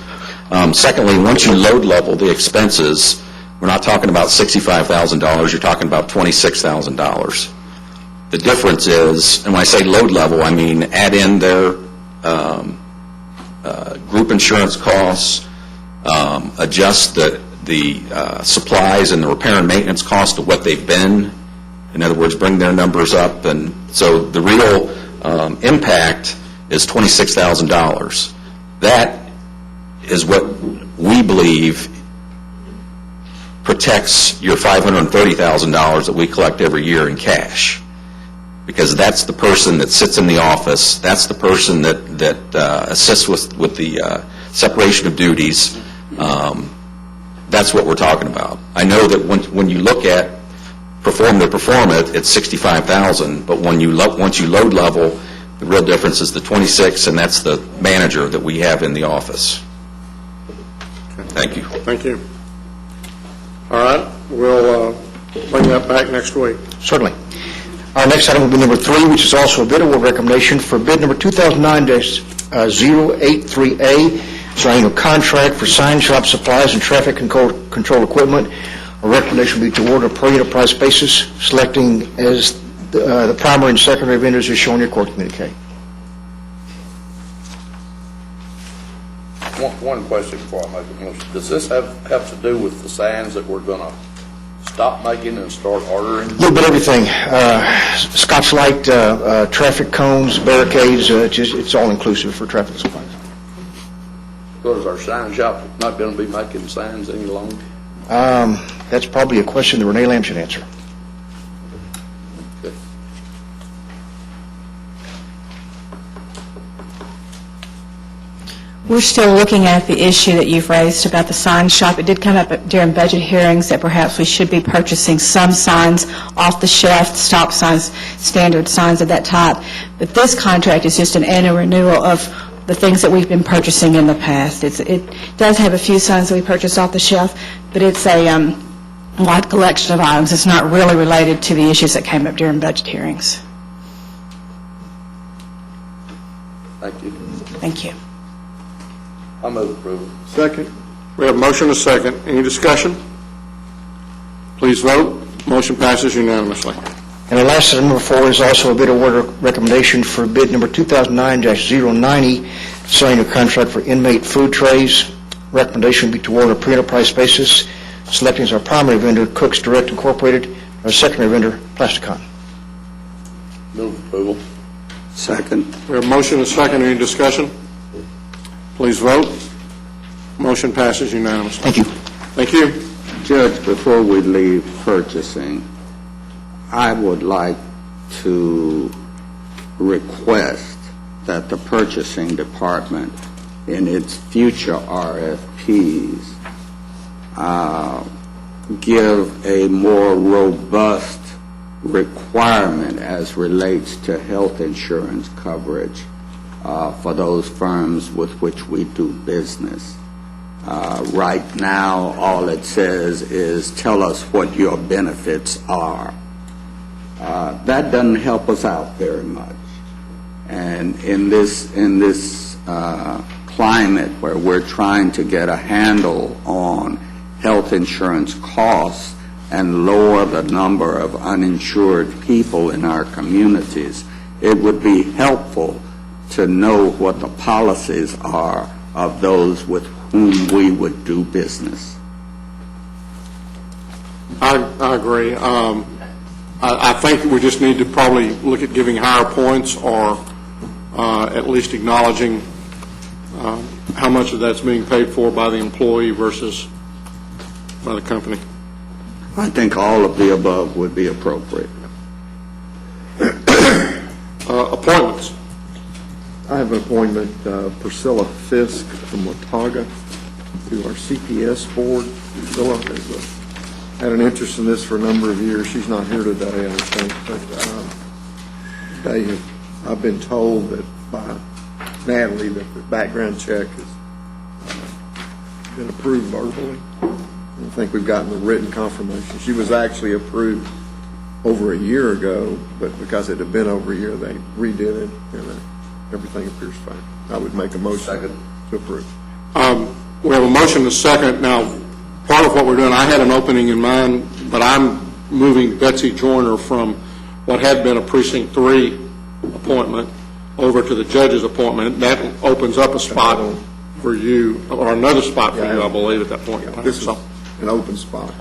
Secondly, once you load level the expenses, we're not talking about $65,000. You're talking about $26,000. The difference is, and when I say load level, I mean add in their group insurance costs, adjust the supplies and the repair and maintenance cost to what they've been. In other words, bring their numbers up. And so the real impact is $26,000. That is what we believe protects your $530,000 that we collect every year in cash. Because that's the person that sits in the office, that's the person that assists with the separation of duties. That's what we're talking about. I know that when you look at perform it, it's $65,000, but once you load level, the real difference is the 26, and that's the manager that we have in the office. Thank you. Thank you. All right, we'll bring that back next week. Certainly. Our next item will be number 3, which is also a bid award recommendation for bid number 2009-083A. It's an annual contract for sign shop supplies and traffic control equipment. A recommendation will be to award a per enterprise basis, selecting as the primary and secondary vendors as shown in your court communique. One question before I make a motion. Does this have to do with the signs that we're going to stop making and start ordering? A little bit of everything. Scotch light, traffic cones, barricades, it's all inclusive for traffic supplies. So is our sign shop not going to be making signs any longer? That's probably a question that Renee Lamb should answer. Okay. We're still looking at the issue that you've raised about the sign shop. It did come up during budget hearings that perhaps we should be purchasing some signs off the shelf, stop signs, standard signs of that type. But this contract is just an annual renewal of the things that we've been purchasing in the past. It does have a few signs that we purchased off the shelf, but it's a wide collection of items. It's not really related to the issues that came up during budget hearings. Thank you. Thank you. I move approval. Second. We have a motion and a second. Any discussion? Please vote. Motion passes unanimously. And the last item, number 4, is also a bid award recommendation for bid number 2009-090, signing a contract for inmate food trays. Recommendation would be to award a pre-enterprise basis, selecting as our primary vendor Cooks Direct Incorporated, our secondary vendor Plasticon. Move approval. Second. We have a motion and a second. Any discussion? Please vote. Motion passes unanimously. Thank you. Thank you. Judge, before we leave purchasing, I would like to request that the purchasing department in its future RFPs give a more robust requirement as relates to health insurance coverage for those firms with which we do business. Right now, all it says is tell us what your benefits are. That doesn't help us out very much. And in this climate where we're trying to get a handle on health insurance costs and lower the number of uninsured people in our communities, it would be helpful to know what the policies are of those with whom we would do business. I agree. I think we just need to probably look at giving higher points or at least acknowledging how much of that's being paid for by the employee versus by the company. I think all of the above would be appropriate. Appointments. I have an appointment, Priscilla Fisk from Watauga to our CPS board. Priscilla has had an interest in this for a number of years. She's not here today, I think, but I've been told that by Natalie that the background check has been approved verbally. I think we've gotten the written confirmation. She was actually approved over a year ago, but because it had been over a year, they redid it, and everything appears fine. I would make a motion to approve. We have a motion and a second. Now, part of what we're doing, I had an opening in mind, but I'm moving Betsy Joyner from what had been a Precinct 3 appointment over to the judge's appointment. That opens up a spot for you, or another spot for you, I believe, at that point in time. This is an open spot.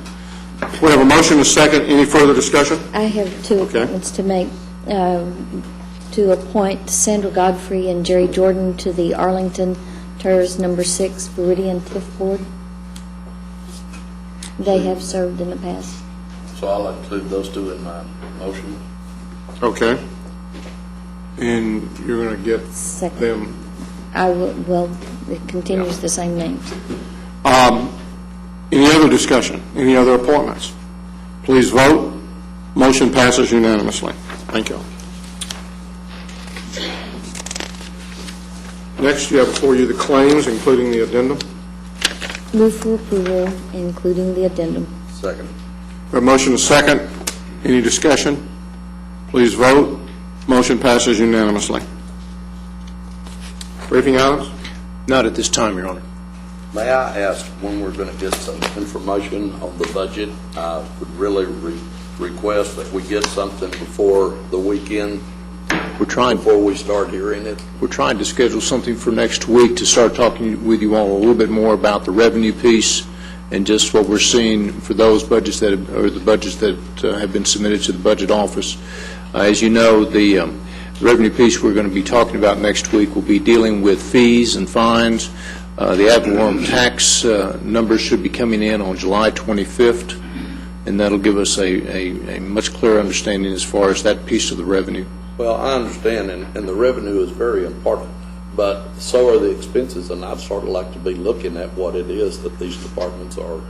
We have a motion and a second. Any further discussion? I have two appointments to make, to appoint Sandra Godfrey and Jerry Jordan to the Arlington TERS Number 6 Viridian TIF Board. They have served in the past. So I'll include those two in my motion. Okay. And you're going to get them. I will, well, it continues the same names. Any other discussion? Any other appointments? Please vote. Motion passes unanimously. Thank you. Next, you have before you the claims, including the addendum. Move for approval, including the addendum. Second. We have a motion and a second. Any discussion? Please vote. Motion passes unanimously. Briefing items? Not at this time, Your Honor. May I ask when we're going to get some information on the budget? I would really request that we get something before the weekend, before we start hearing it. We're trying to schedule something for next week to start talking with you all a little bit more about the revenue piece and just what we're seeing for those budgets that have been submitted to the budget office. As you know, the revenue piece we're going to be talking about next week will be dealing with fees and fines. The ad valorem tax numbers should be coming in on July 25th, and that'll give us a much clearer understanding as far as that piece of the revenue. Well, I understand, and the revenue is very important, but so are the expenses, and I'd sort of like to be looking at what it is that these departments are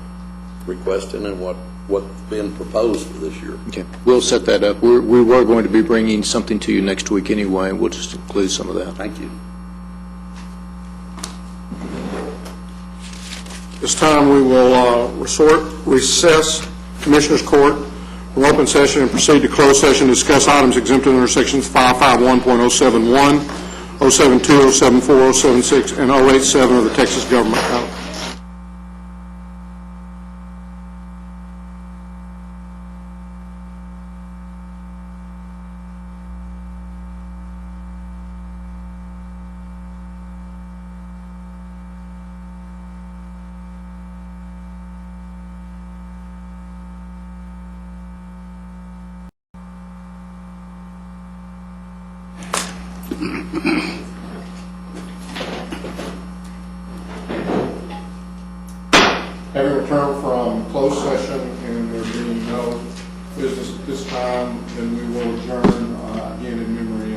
requesting and what's been proposed for this year. Okay, we'll set that up. We were going to be bringing something to you next week anyway. We'll just include some of that. Thank you. This time we will recess Commissioners Court from open session and proceed to closed session to discuss items exempted under sections 551.071, 072, 074, 076, and 087 of the Texas Government Code. Having returned from closed session and there being no business at this time, then we will adjourn again in memory